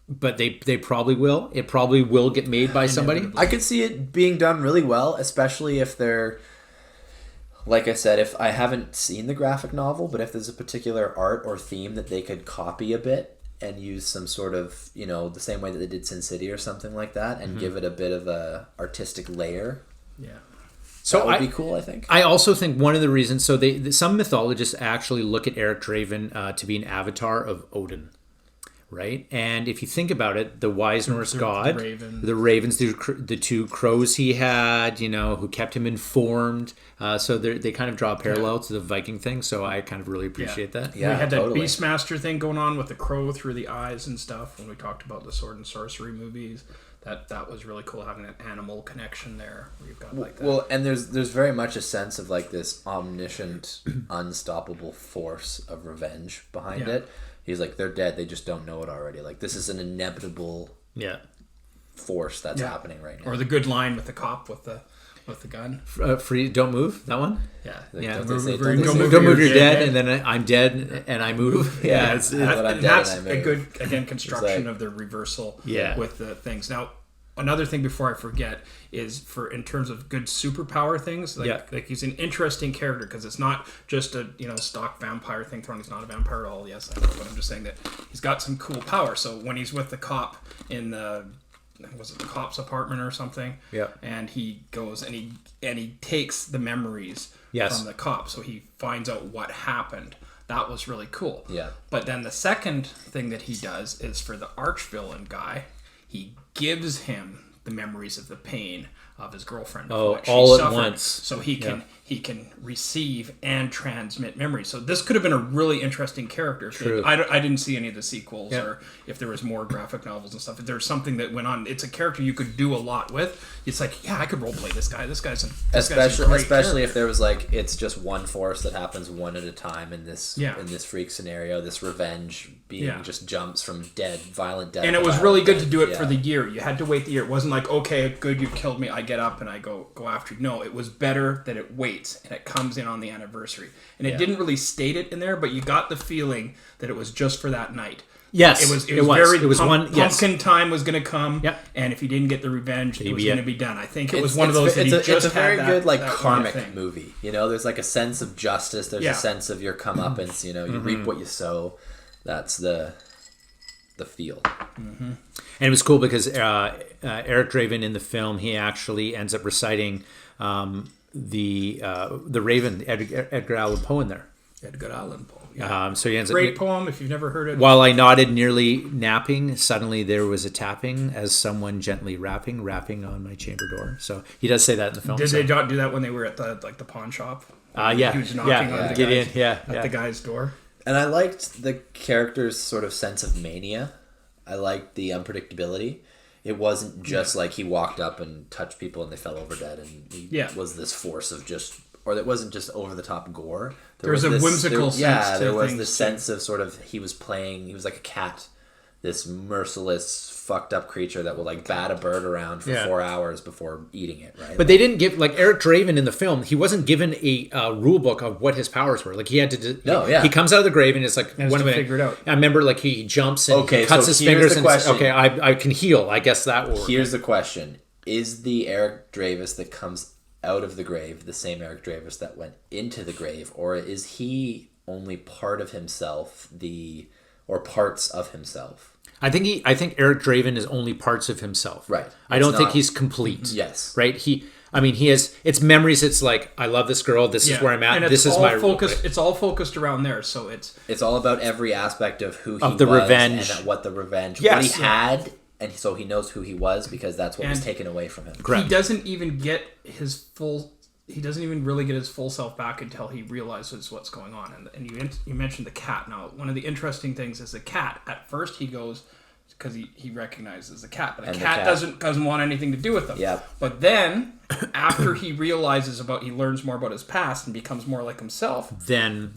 But they probably will. It probably will get made by somebody. I could see it being done really well, especially if they're, like I said, if I haven't seen the graphic novel, but if there's a particular art or theme that they could copy a bit and use some sort of, the same way that they did Sin City or something like that, and give it a bit of a artistic layer. Yeah. So that would be cool, I think. I also think one of the reasons, some mythologists actually look at Eric Draven to be an avatar of Odin, right? And if you think about it, the wise Norse god, the ravens, the two crows he had, who kept him informed. So they kind of draw a parallel to the Viking thing. So I kind of really appreciate that. Yeah, we had that Beastmaster thing going on with the crow through the eyes and stuff when we talked about the sword and sorcery movies. That was really cool, having an animal connection there where you've got like that. Well, and there's very much a sense of like this omniscient, unstoppable force of revenge behind it. He's like, they're dead, they just don't know it already. Like, this is an inevitable force that's happening right now. Or the good line with the cop with the gun. Free, don't move. That one. Yeah. Don't move. You're dead, and then I'm dead, and I move. That's a good construction of the reversal. With the things. Now, another thing before I forget is in terms of good superpower things. Like he's an interesting character because it's not just a stock vampire thing thrown. He's not a vampire at all. Yes, I know, but I'm just saying that he's got some cool power. So when he's with the cop in the cop's apartment or something? Yeah. And he goes and he takes the memories from the cop, so he finds out what happened. That was really cool. Yeah. But then the second thing that he does is for the arch-villain guy, he gives him the memories of the pain of his girlfriend. Oh, all at once. So he can receive and transmit memories. So this could have been a really interesting character. True. I didn't see any of the sequels or if there was more graphic novels and stuff. If there's something that went on, it's a character you could do a lot with. It's like, I could roleplay this guy. Especially if there was like, it's just one force that happens one at a time in this freak scenario. This revenge being just jumps from violent death. And it was really good to do it for the year. You had to wait the year. It wasn't like, okay, good, you killed me. I get up and I go after you. No, it was better that it waits and it comes in on the anniversary. And it didn't really state it in there, but you got the feeling that it was just for that night. Yes, it was pumpkin time was going to come, and if he didn't get the revenge, it was going to be done. I think it was one of those. It's a very good like karmic movie. There's like a sense of justice. There's a sense of your comeuppance. You reap what you sow. That's the the field. Mm-hmm. And it was cool because Eric Draven in the film, he actually ends up reciting the Raven, Edgar Allan Poe in there. Edgar Allan Poe. Yeah. So he ends Great up, poem if you've never heard it. While I nodded, nearly napping, suddenly there was a tapping as someone gently rapping on my chamber door. So he does say that in the film. Did they not do that when they were at the pawn shop? Yeah. He was knocking on the guy's door. And I liked the character's sort of sense of mania. I liked the unpredictability. It wasn't just like he walked up and touched people and they fell over dead, and he was this force of just, or it wasn't just over the top gore. There was a whimsical sense. Yeah, there was this sense of sort of he was like a cat, this merciless, fucked up creature that will like bat a bird around for 4 hours before eating it, right? But they didn't give, like Eric Draven in the film, he wasn't given a rule book of what his powers were. Like he had to he comes out of the grave and it's like, one minute, figure it out. I remember like he jumps and cuts his fingers and says, okay, I can heal. I guess that will work. Here's the question. Is the Eric Dravis that comes out of the grave the same Eric Dravis that went into the grave, or is he only part of himself, or parts of himself? I think Eric Draven is only parts of himself. Right. I don't think he's complete. Yes. Right. He has, it's memories. It's like, I love this girl. This is where I'm at. And this is my focus. It's all focused around there. So it's all about every aspect of who he was, the revenge, and what the revenge, what he had. And so he knows who he was because that's what was taken away from him. Correct. He doesn't even get his full. He doesn't even really get his full self back until he realizes what's going on. And you mentioned the cat. Now, one of the interesting things is the cat. At first, he goes because he recognizes the cat, but the cat doesn't want anything to do with him. Yeah. But then, after he realizes he learns more about his past and becomes more like himself. Then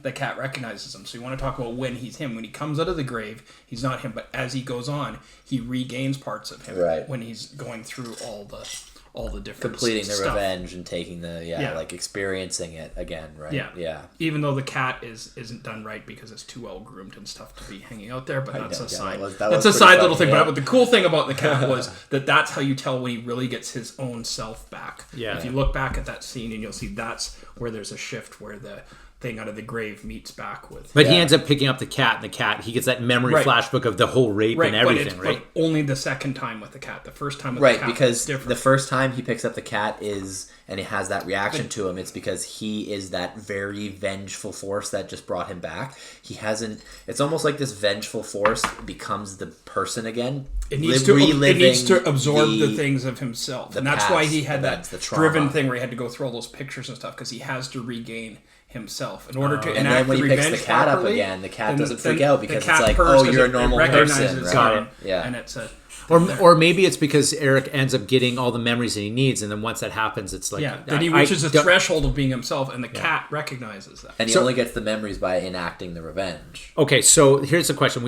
the cat recognizes him. So you want to talk about when he's him. When he comes out of the grave, he's not him. But as he goes on, he regains parts of him. Right. When he's going through all the different completing the stuff. revenge and taking like experiencing it again, right? Yeah. Even though the cat isn't done right because it's too well groomed and stuff to be hanging out there, but that's a side. That's a side little thing. Yeah. But the cool thing about the cat was that's how you tell when he really gets his own self back. Yeah. If you look back at that scene, and you'll see that's where there's a shift where the thing out of the grave meets back with. But he ends up picking up the cat, and the cat, he gets that memory flashback of the whole rape and everything, right? But only the second time with the cat. The first time with the cat, right? Because the first time he picks up the cat and he has that reaction to him, it's because he is that very vengeful force that just brought him back. He hasn't. It's almost like this vengeful force becomes the person again. It needs to absorb the things of himself, and that's why he had that driven thing where he had to go through all those pictures and stuff, because he has to regain himself in order to enact and then when the he picks the cat properly, up again, the cat doesn't freak out because it's like, you're a normal person, right? Got it. Yeah, and it's a. Or maybe it's because Eric ends up getting all the memories that he needs, and then once that happens, it's like then he reaches a threshold of being himself, and the cat recognizes that, and he only gets the memories by enacting the revenge. Okay, so here's the question: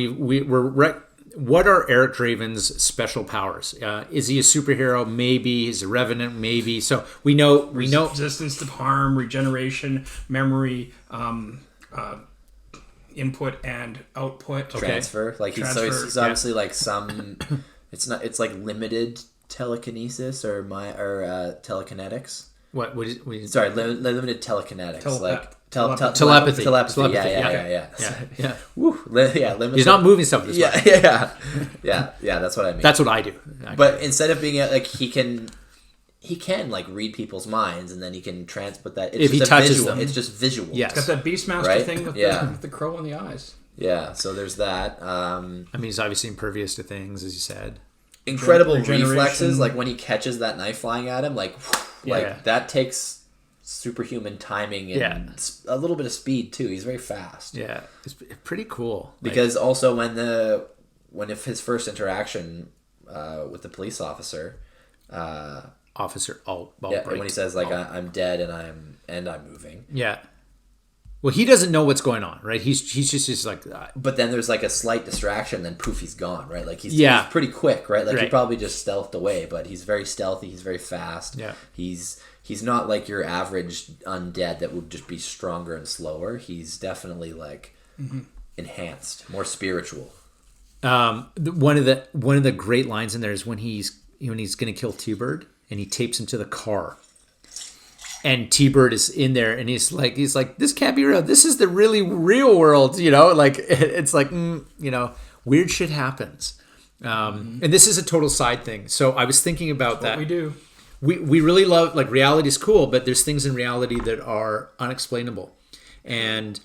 what are Eric Draven's special powers? Is he a superhero? Maybe. He's a revenant? Maybe. So we know resistance to harm, regeneration, memory, input and output, transfer. Like he's obviously like some. It's like limited telekinesis or telekinetics. What is sorry, limited telekinetics, telepathy. Yeah. Woo. Limited. He's not moving stuff this way. Yeah. That's what I mean. That's what I do. But instead of being like he can like read people's minds, and then he can transport that. If he touches them, it's just visual. Yes. It's got that Beastmaster thing with the crow in the eyes. Yeah, so there's that. I mean, he's obviously impervious to things, as you said. Incredible reflexes, like when he catches that knife flying at him, that takes superhuman timing and a little bit of speed too. He's very fast. Yeah, it's pretty cool. Because also when his first interaction with the police officer, Officer Albright, when he says like I'm dead and I'm moving. Yeah. Well, he doesn't know what's going on, right? He's just like that. But then there's like a slight distraction, then poof, he's gone, right? Like he's pretty quick, right? Like he probably just stealthed away, but he's very stealthy. He's very fast. Yeah. He's not like your average undead that would just be stronger and slower. He's definitely like enhanced, more spiritual. One of the great lines in there is when he's going to kill T-Bird and he tapes him to the car. And T-Bird is in there, and he's like, this can't be real. This is the really real world, Like it's like, one weird shit happens. And this is a total side thing. So I was thinking about that. What we do. We really love, like, reality is cool, but there's things in reality that are unexplainable. And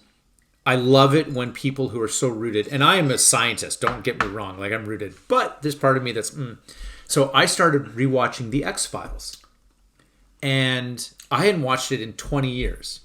I love it when people who are so rooted, and I am a scientist, don't get me wrong, like, I'm rooted, but there's part of me that's, So I started rewatching The X-Files. And I hadn't watched it in 20 years.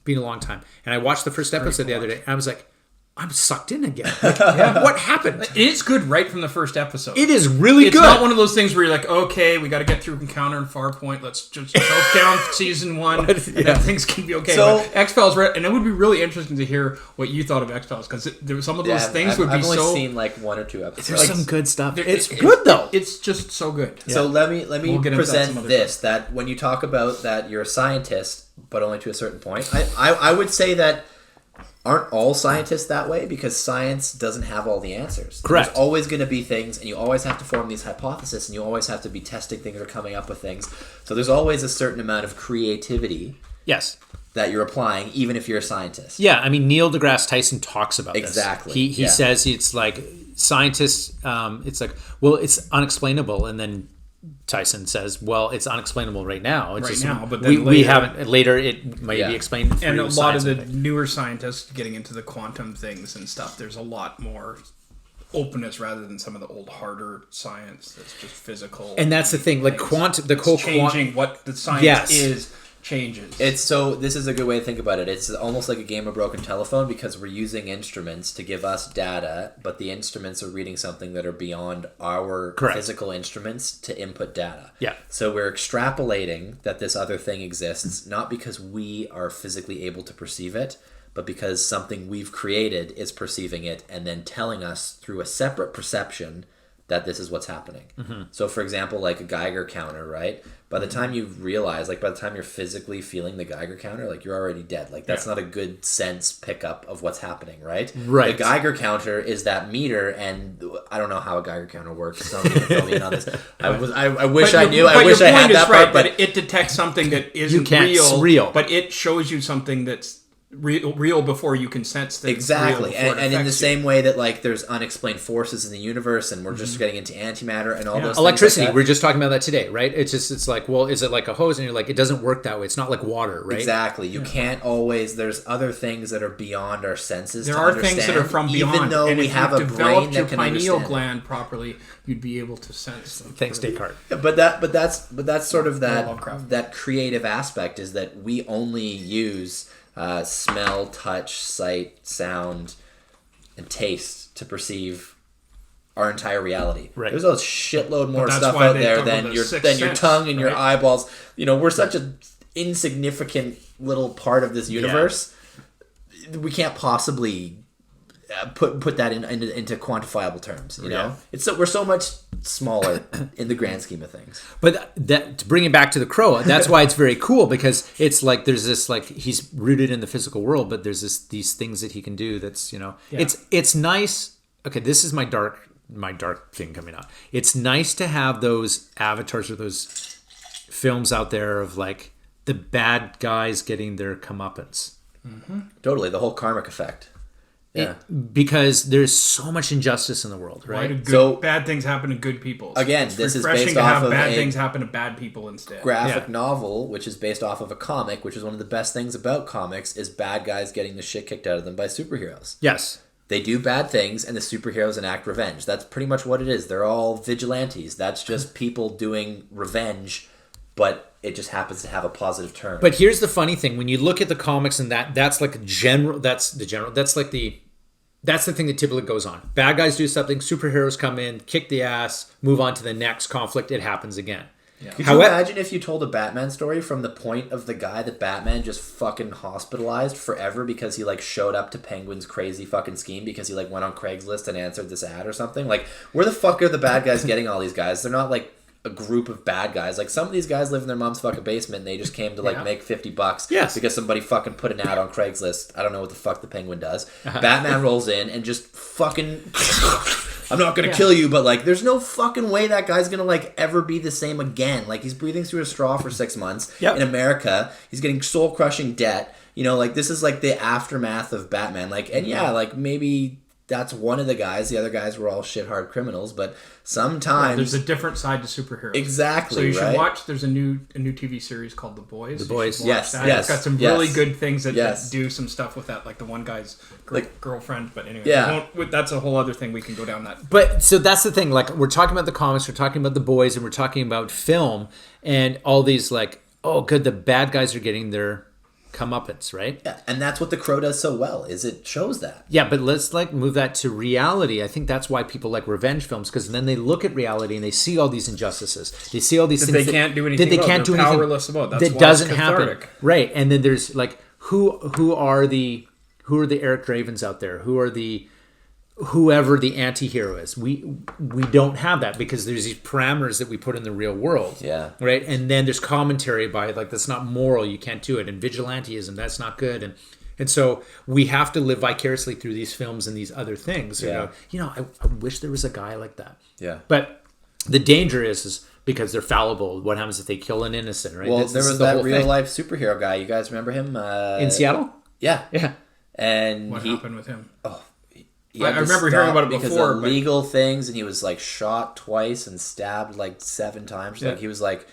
Been a long time. And I watched the first episode the other day, and I was like, I'm sucked in again. Like, what happened? It's good right from the first episode. It is really good. It's not one of those things where you're like, okay, we got to get through Encounter and Farpoint. Let's just choke down season 1, and then things can be okay. So, but X-Files, and it would be really interesting to hear what you thought of X-Files, because there were some of those things would be so... I've only seen like 1 or 2 episodes. There's some good stuff. It's good, though. It's just so good. Yeah. So let me present this, that when you talk about that you're a scientist, but only to a certain point, I would say that aren't all scientists that way? Because science doesn't have all the answers. Correct. There's always going to be things, and you always have to form these hypotheses, and you always have to be testing things or coming up with things. So there's always a certain amount of creativity. Yes. That you're applying, even if you're a scientist. Yeah, I mean, Neil deGrasse Tyson talks about this. Exactly. He says it's like scientists, it's like, well, it's unexplainable, and then Tyson says, well, it's unexplainable right now. It's but then we haven't. Later, it might be explained. And a lot of the newer scientists getting into the quantum things and stuff, there's a lot more openness rather than some of the old harder science that's just physical. And that's the thing, like quantum, the whole changing what the science is. Changes. This is a good way to think about it. It's almost like a game of broken telephone, because we're using instruments to give us data, but the instruments are reading something that are beyond our physical instruments to input data. Yeah. So we're extrapolating that this other thing exists, not because we are physically able to perceive it, but because something we've created is perceiving it and then telling us through a separate perception that this is what's happening. Mm-hmm. So for example, like a Geiger counter, right? By the time you realize, like by the time you're physically feeling the Geiger counter, like you're already dead. Like that's not a good sense pickup of what's happening, right? Right. The Geiger counter is that meter, and I don't know how a Geiger counter works. Someone can fill me in on this. I wish I knew. I wish I had that part. But it detects something that isn't real. But it shows you something that's real before you can sense things. Exactly. And in the same way that like there's unexplained forces in the universe, and we're just getting into antimatter and all those electricity things like we were just talking about that today, right? It's like, well, is it like a hose? And you're like, it doesn't work that way. It's not like water, right? Exactly. You can't always, there's other things that are beyond our senses. There are things that are from beyond, even though we have a brain that can understand. Pineal gland properly, you'd be able to sense them. Thanks, Descartes. Yeah, but that's sort of that creative aspect, is that we only use smell, touch, sight, sound, and taste to perceive our entire reality. Right. There's a shitload more stuff out there than your tongue and your eyeballs. You know, we're such an insignificant little part of this universe. Yeah. We can't possibly put that into quantifiable terms. You know, we're so much smaller in the grand scheme of things. But that, to bring it back to the Crow, that's why it's very cool, because it's like there's this, like, he's rooted in the physical world, but there's these things that he can do that's, you know, it's nice. Okay, this is my dark thing coming out. It's nice to have those avatars or those films out there of like the bad guys getting their comeuppance. Mm-hmm. Totally, the whole karmic effect. Yeah, because there's so much injustice in the world, right? Why do bad things happen to good people? Again, this is based off of bad things happen to bad people instead. Graphic novel, which is based off of a comic, which is one of the best things about comics, is bad guys getting the shit kicked out of them by superheroes. Yes. They do bad things, and the superheroes enact revenge. That's pretty much what it is. They're all vigilantes. That's just people doing revenge, but it just happens to have a positive turn. But here's the funny thing: when you look at the comics, and that's like that's the thing that typically goes on. Bad guys do something, superheroes come in, kick the ass, move on to the next conflict, it happens again. Yeah. Could you imagine if you told a Batman story from the point of the guy that Batman just fucking hospitalized forever because he like showed up to Penguin's crazy fucking scheme because he like went on Craigslist and answered this ad or something? Like, where the fuck are the bad guys getting all these guys? They're not like a group of bad guys. Like, some of these guys live in their mom's fucking basement and they just came to like make $50 because somebody fucking put an ad on Craigslist. I don't know what the fuck the Penguin does. Batman rolls in and just fucking I'm not gonna kill you, but like there's no fucking way that guy's gonna like ever be the same again. Like, he's breathing through a straw for 6 months in America. He's getting soul crushing debt. You know, like, this is like the aftermath of Batman. Like, and like maybe that's one of the guys. The other guys were all shit hard criminals, but sometimes there's a different side to superheroes. Exactly. So you should watch. There's a new TV series called The Boys. The Boys. Yes. It's got some really good things that do some stuff with that, like the one guy's girlfriend. But anyway, that's a whole other thing. We can go down that. But so that's the thing. Like, we're talking about the comics, we're talking about The Boys, and we're talking about film, and all these like, oh, good, the bad guys are getting their comeuppance, right? Yeah, and that's what The Crow does so well, is it shows that. Yeah, but let's like move that to reality. I think that's why people like revenge films, because then they look at reality and they see all these injustices. They see all these things they can't do anything. That they can't do anything powerless about. That's that doesn't happen. Right, and then there's like who are the Eric Dravens out there? Whoever the anti-hero is. We don't have that because there's these parameters that we put in the real world. Yeah. Right? And then there's commentary by like, that's not moral, you can't do it. And vigilantism, that's not good. And so we have to live vicariously through these films and these other things. Yeah. I wish there was a guy like that. Yeah. But the danger is because they're fallible. What happens if they kill an innocent, right? Well, there was that real life superhero guy. You guys remember him? In Seattle? Yeah. Yeah. And what happened with him? Oh, I remember hearing about it because before. Of legal things, and he was like shot twice and stabbed like 7 times. Yeah. Like he was like,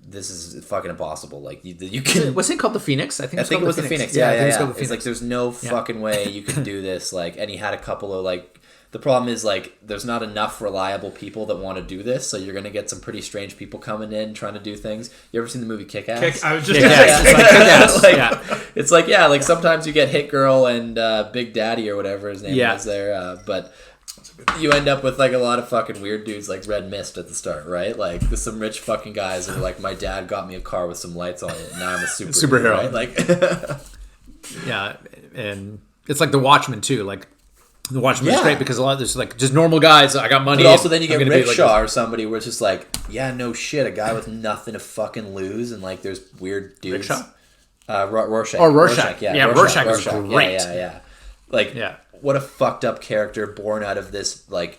"This is fucking impossible." Like you can. What's it called? The Phoenix? I think it was the Phoenix. Yeah. It's like there's no fucking way you can do this. Like, and he had a couple of like. The problem is like there's not enough reliable people that want to do this, so you're gonna get some pretty strange people coming in trying to do things. You ever seen the movie Kick-Ass? I was just It's like sometimes you get Hit Girl and Big Daddy or whatever his name was there, but you end up with like a lot of fucking weird dudes like Red Mist at the start, right? Like there's some rich fucking guys and like my dad got me a car with some lights on it, and now I'm a superhero. Right? Like, yeah, and it's like The Watchmen too, like. The Watchmen is great because a lot of there's like just normal guys. I got money. But also then you get Rickshaw like or somebody where it's just like, yeah, no shit, a guy with nothing to fucking lose, and like there's weird dudes. Rickshaw? Rorschach. Oh, Rorschach. Rorschach is great. Yeah. Like, what a fucked up character born out of this, like,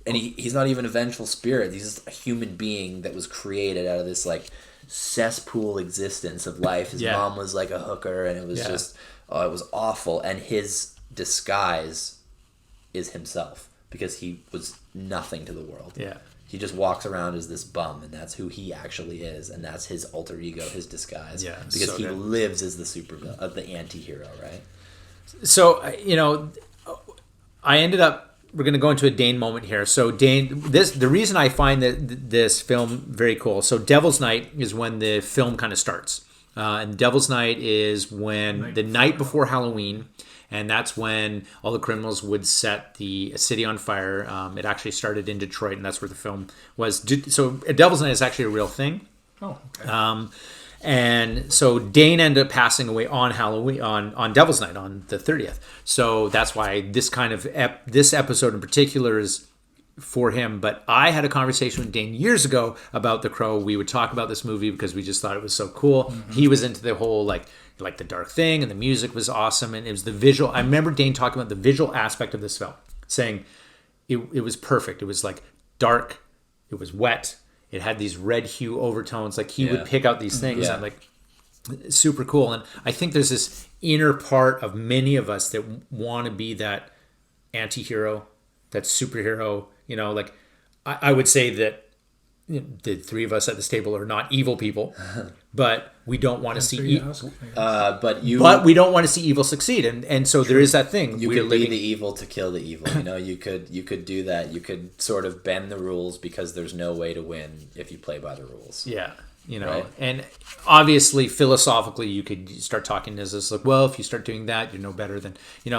and he's not even a vengeful spirit. He's just a human being that was created out of this like cesspool existence of life. His mom was like a hooker, and it was just, it was awful. And his disguise is himself because he was nothing to the world. Yeah. He just walks around as this bum, and that's who he actually is, and that's his alter ego, his disguise. Yeah. Because he lives as the anti-hero, right? So, I ended up, we're going to go into a Dane moment here. So Dane, the reason I find this film very cool. So Devil's Night is when the film kind of starts. And Devil's Night is when the night before Halloween. And that's when all the criminals would set the city on fire. It actually started in Detroit, and that's where the film was. So Devil's Night is actually a real thing. Oh, okay. And so Dane ended up passing away on Halloween, on Devil's Night, on the 30th. So that's why this kind of this episode in particular is for him. But I had a conversation with Dane years ago about The Crow. We would talk about this movie because we just thought it was so cool. Mm-hmm. He was into the whole like the dark thing, and the music was awesome, and it was the visual. I remember Dane talking about the visual aspect of this film, saying it was perfect. It was like dark, it was wet, it had these red hue overtones. Like he would pick out these things, and like super cool. And I think there's this inner part of many of us that want to be that anti-hero, that superhero. Like I would say that the three of us at this table are not evil people, but we don't want to see but we don't want to see evil succeed, and so there is that thing. You could be the evil to kill the evil. You could do that. You could sort of bend the rules because there's no way to win if you play by the rules. Yeah. Right? And obviously philosophically you could start talking as this like, well, if you start doing that, you're no better than,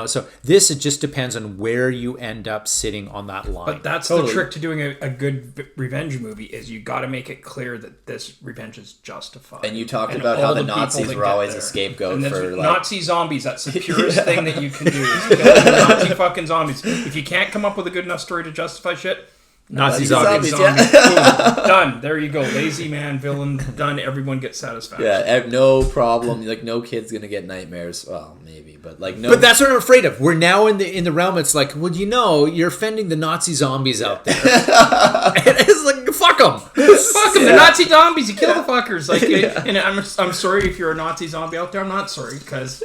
so it just depends on where you end up sitting on that line. But that's the trick to doing a good revenge movie is you got to make it clear that this revenge is justified. And you talked about how the Nazis were always a scapegoat for like Nazi zombies. That's the purest thing that you can do is the Nazi fucking zombies. If you can't come up with a good enough story to justify shit, Nazi zombies. Boom, done. There you go. Lazy man, villain, done. Everyone gets satisfaction. Yeah, no problem. Like no kid's gonna get nightmares. Well, maybe, but like no. But that's what I'm afraid of. We're now in the realm. It's like, well, you're offending the Nazi zombies out there. And it's like, fuck them. Fuck them. The Nazi zombies. You kill the fuckers. Like, and I'm sorry if you're a Nazi zombie out there. I'm not sorry because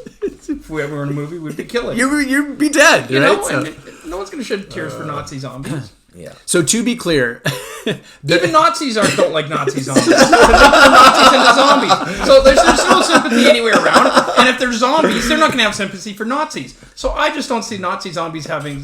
if we ever were in a movie, we'd be killing. You'd be dead, you right? know, and no one's going to shed tears for Nazi zombies. Yeah. So to be clear, even Nazis don't like Nazi zombies. They're Nazis into zombies. So there's no sympathy anywhere around. And if there's zombies, they're not going to have sympathy for Nazis. So I just don't see Nazi zombies having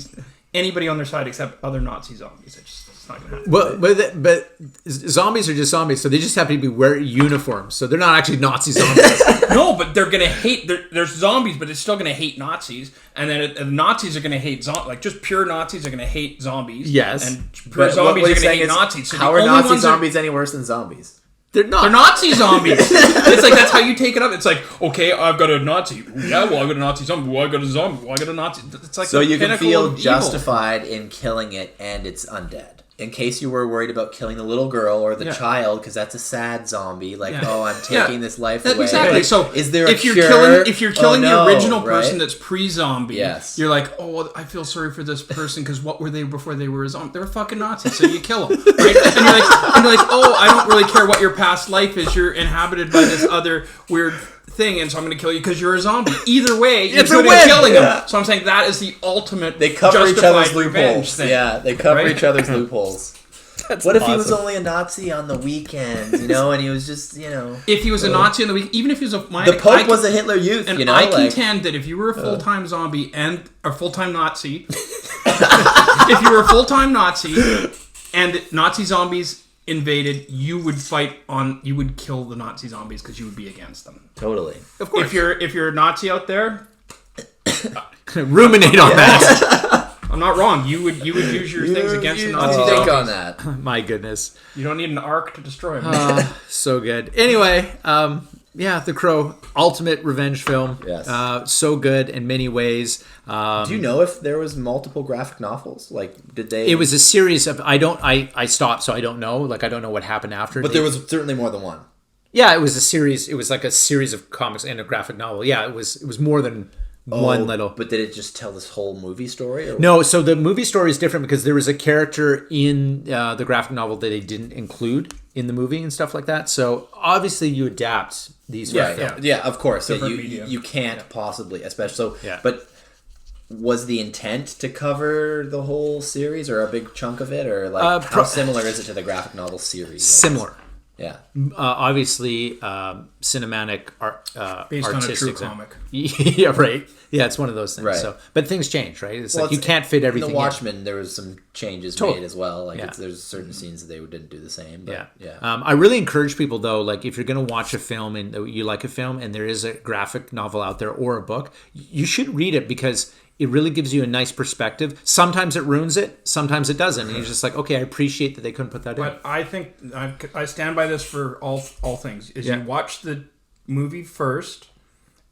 anybody on their side except other Nazi zombies. It's not going to happen. Well, but zombies are just zombies, so they just happen to be wearing uniforms. So they're not actually Nazi zombies. No, but they're going to hate... There's zombies, but it's still going to hate Nazis. And then the Nazis are going to hate... just pure Nazis are going to hate zombies. Yes. And pure zombies are going to hate Nazis. So how are Nazi zombies any worse than zombies? They're not. They're Nazi zombies. It's like, that's how you take it up. It's like, okay, I've got a Nazi. Yeah, well, I've got a Nazi zombie. Well, I've got a zombie. Well, I got a Nazi. It's like, so you can feel justified in killing it, and it's undead. In case you were worried about killing the little girl or the child, because that's a sad zombie. Like, oh, I'm taking this life away. Exactly. Like, so is there a cure? If you're killing the original person that's pre-zombie, you're like, oh, I feel sorry for this person because what were they before they were a zombie? They were fucking Nazis, so you kill them, right? And you're like, oh, I don't really care what your past life is. You're inhabited by this other weird thing, and so I'm going to kill you because you're a zombie. Either way, you're good at killing them. So I'm saying that is the ultimate. They cover each other's loopholes. Thing. Yeah, they cover each other's loopholes. What if he was only a Nazi on the weekends, and he was just, If he was a Nazi on the week, even if he was the Pope was a Hitler Youth, and I contend that if you were a full-time zombie and a full-time Nazi, if you were a full-time Nazi and Nazi zombies invaded, you would kill the Nazi zombies because you would be against them. Totally. Of course. If you're a Nazi out there, ruminate on that. I'm not wrong. You would use your things against the Nazi zombies. Think on that. My goodness. You don't need an ark to destroy them. So good. Anyway, The Crow, ultimate revenge film. Yes. So good in many ways. Do you know if there was multiple graphic novels? Like, did they? It was a series of. I stopped, so I don't know. Like, I don't know what happened after. But there was certainly more than one. Yeah, it was a series. It was like a series of comics and a graphic novel. Yeah, it was more than one little. But did it just tell this whole movie story? Or no, so the movie story is different because there was a character in the graphic novel that they didn't include in the movie and stuff like that. So obviously you adapt these. Yeah, of course. So media. You can't possibly, especially so. Yeah. But was the intent to cover the whole series or a big chunk of it, or like how similar is it to the graphic novel series? Similar. Yeah. Obviously, cinematic art, based on a artistic true comic. Yeah, right. Yeah, it's one of those things. Right. So, but things change, right? It's like you can't fit everything. In The Watchmen, there was some changes made as well. Like there's certain scenes that they didn't do the same. But yeah. I really encourage people though, like if you're going to watch a film and you like a film and there is a graphic novel out there or a book, you should read it because it really gives you a nice perspective. Sometimes it ruins it, sometimes it doesn't. And you're just like, okay, I appreciate that they couldn't put that in. But I think I stand by this for all things. Is you watch the movie first,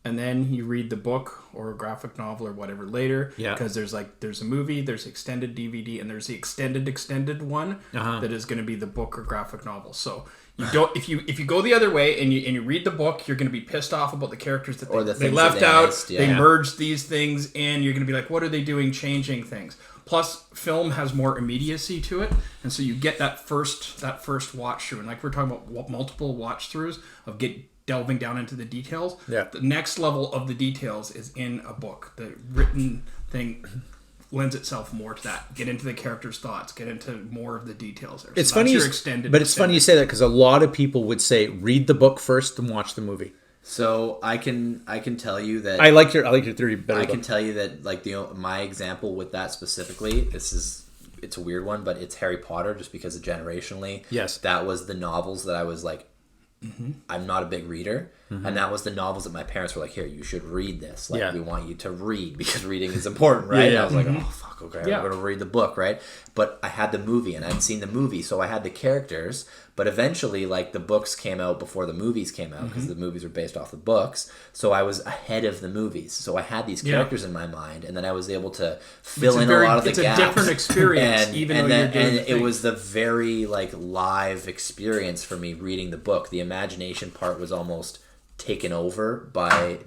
and then you read the book or a graphic novel or whatever later. Yeah. Because there's a movie, there's extended DVD, and there's the extended one that is going to be the book or graphic novel. So you don't if you go the other way and you read the book, you're going to be pissed off about the characters that they left out. Missed, They merged these things in. You're going to be like, what are they doing, changing things? Plus, film has more immediacy to it, and so you get that first watch through. And like we're talking about multiple watch throughs of delving down into the details. Yeah. The next level of the details is in a book. The written thing lends itself more to that. Get into the character's thoughts. Get into more of the details there. It's funny, it's funny you say that because a lot of people would say read the book first and watch the movie. So I can tell you that I like your theory better. I can tell you that like my example with that specifically, it's a weird one, but it's Harry Potter just because of generationally. Yes, that was the novels that I was like. I'm not a big reader, and that was the novels that my parents were like, here, you should read this. Like, we want you to read because reading is important, right? And I was like, oh, fuck, okay, I'm going to read the book, right? But I had the movie, and I'd seen the movie, so I had the characters, but eventually, like, the books came out before the movies came out, because the movies were based off the books, so I was ahead of the movies. So I had these characters in my mind, and then I was able to fill in a lot of the gaps. It's a different experience, it was the very, like, live experience for me reading the book. The imagination part was almost taken over by...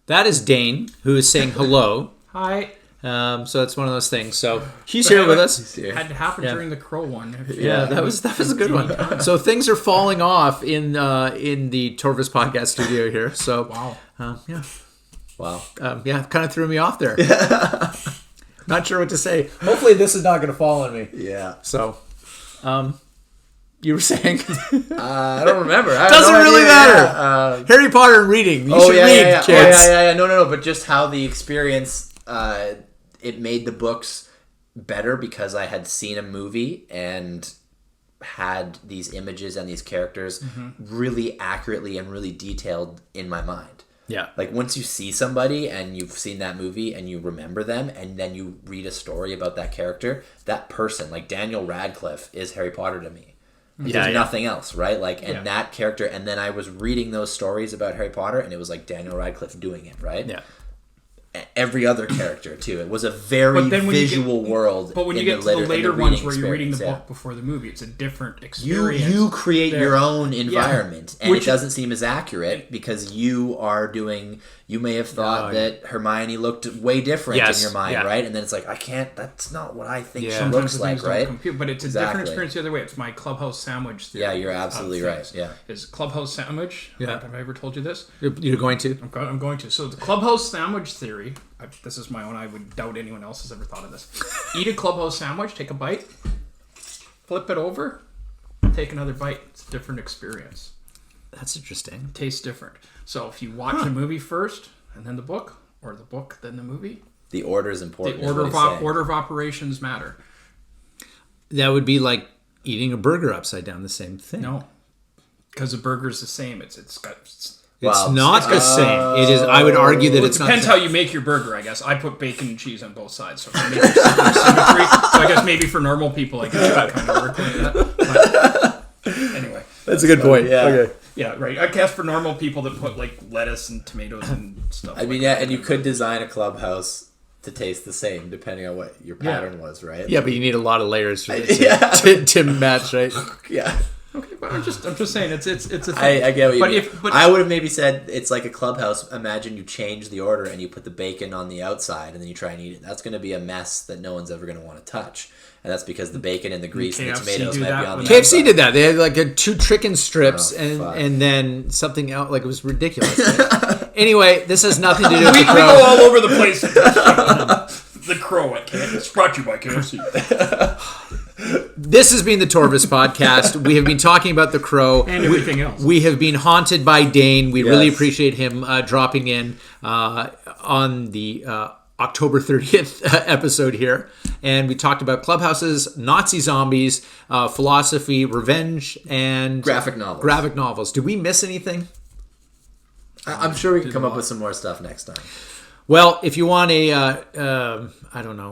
That is Dane, who is saying hello. Hi. So it's one of those things. So he's here with us. Had to happen during the Crow one. That was a good one. So things are falling off in the Torvus Podcast studio here. So wow. Wow. Kind of threw me off there. Not sure what to say. Hopefully this is not going to fall on me. Yeah. So, you were saying? I don't remember. Doesn't really matter. Harry Potter and reading. You should read, kids. No. But just how the experience, it made the books better because I had seen a movie and had these images and these characters really accurately and really detailed in my mind. Yeah. Like once you see somebody and you've seen that movie and you remember them and then you read a story about that character, that person, like Daniel Radcliffe is Harry Potter to me. There's nothing else, right? Like, and that character, and then I was reading those stories about Harry Potter and it was like Daniel Radcliffe doing it, right? Yeah. Every other character too. It was a very visual world. But when you get to the later ones where you're reading the book before the movie, it's a different experience. You create your own environment, and it doesn't seem as accurate because you are doing. You may have thought that Hermione looked way different in your mind, right? And then it's like, I can't. That's not what I think she looks like, right? But it's a different experience the other way. It's my clubhouse sandwich theory. Yeah, you're absolutely right. Yeah, is clubhouse sandwich. Yeah, have I ever told you this? You're going to. I'm going to. So the clubhouse sandwich theory. This is my own. I would doubt anyone else has ever thought of this. Eat a clubhouse sandwich. Take a bite. Flip it over. Take another bite. It's a different experience. That's interesting. It tastes different. So if you watch the movie first and then the book, or the book then the movie, the order is important. The order of operations matter. That would be like eating a burger upside down. The same thing. No, because the burger's the same. It's not the same. It is. I would argue that it's not. Depends how you make your burger, I guess. I put bacon and cheese on both sides, so maybe symmetry. So I guess maybe for normal people, I guess that kind of work like that. But anyway, that's a good point. Yeah. Okay. Yeah, right. I guess for normal people that put like lettuce and tomatoes and stuff. I mean, and you could design a clubhouse to taste the same depending on what your pattern was, right? Yeah, but you need a lot of layers for it to match, right? Yeah. Okay, but I'm just saying it's a thing. I get what you mean. But I would have maybe said it's like a clubhouse. Imagine you change the order and you put the bacon on the outside and then you try and eat it. That's going to be a mess that no one's ever going to want to touch. And that's because the bacon and the grease and the tomatoes might be on the outside. KFC did that. They had like 2 chicken strips and then something else. Like it was ridiculous. Right? Anyway, this has nothing to do with the Crow. We go all over the place. The Crow at KFC. It's brought to you by KFC. This has been the Torvus Podcast. We have been talking about the Crow and everything else. We have been haunted by Dane. We really appreciate him dropping in on the October 30th episode here. And we talked about clubhouses, Nazi zombies, philosophy, revenge, and graphic novels. Did we miss anything? I'm sure we can come up with some more stuff next time. Well, if you want a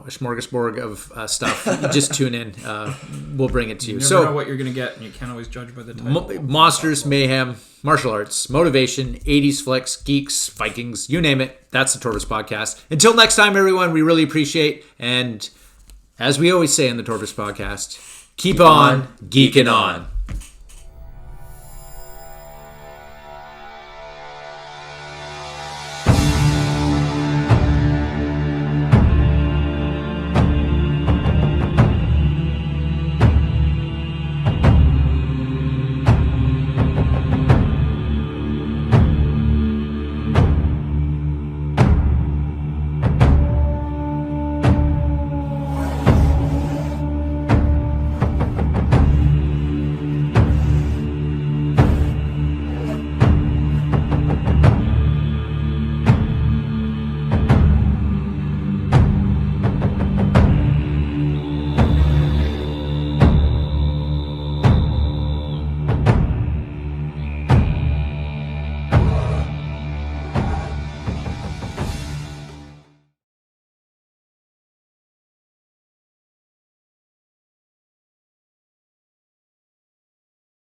smorgasbord of stuff, just tune in. We'll bring it to you. You never know what you're going to get, and you can't always judge by the title. Monsters, mayhem, martial arts, motivation, 80s flicks, geeks, Vikings, you name it. That's the Torvus Podcast. Until next time, everyone, we really appreciate, and as we always say in the Torvus Podcast, keep on geeking on.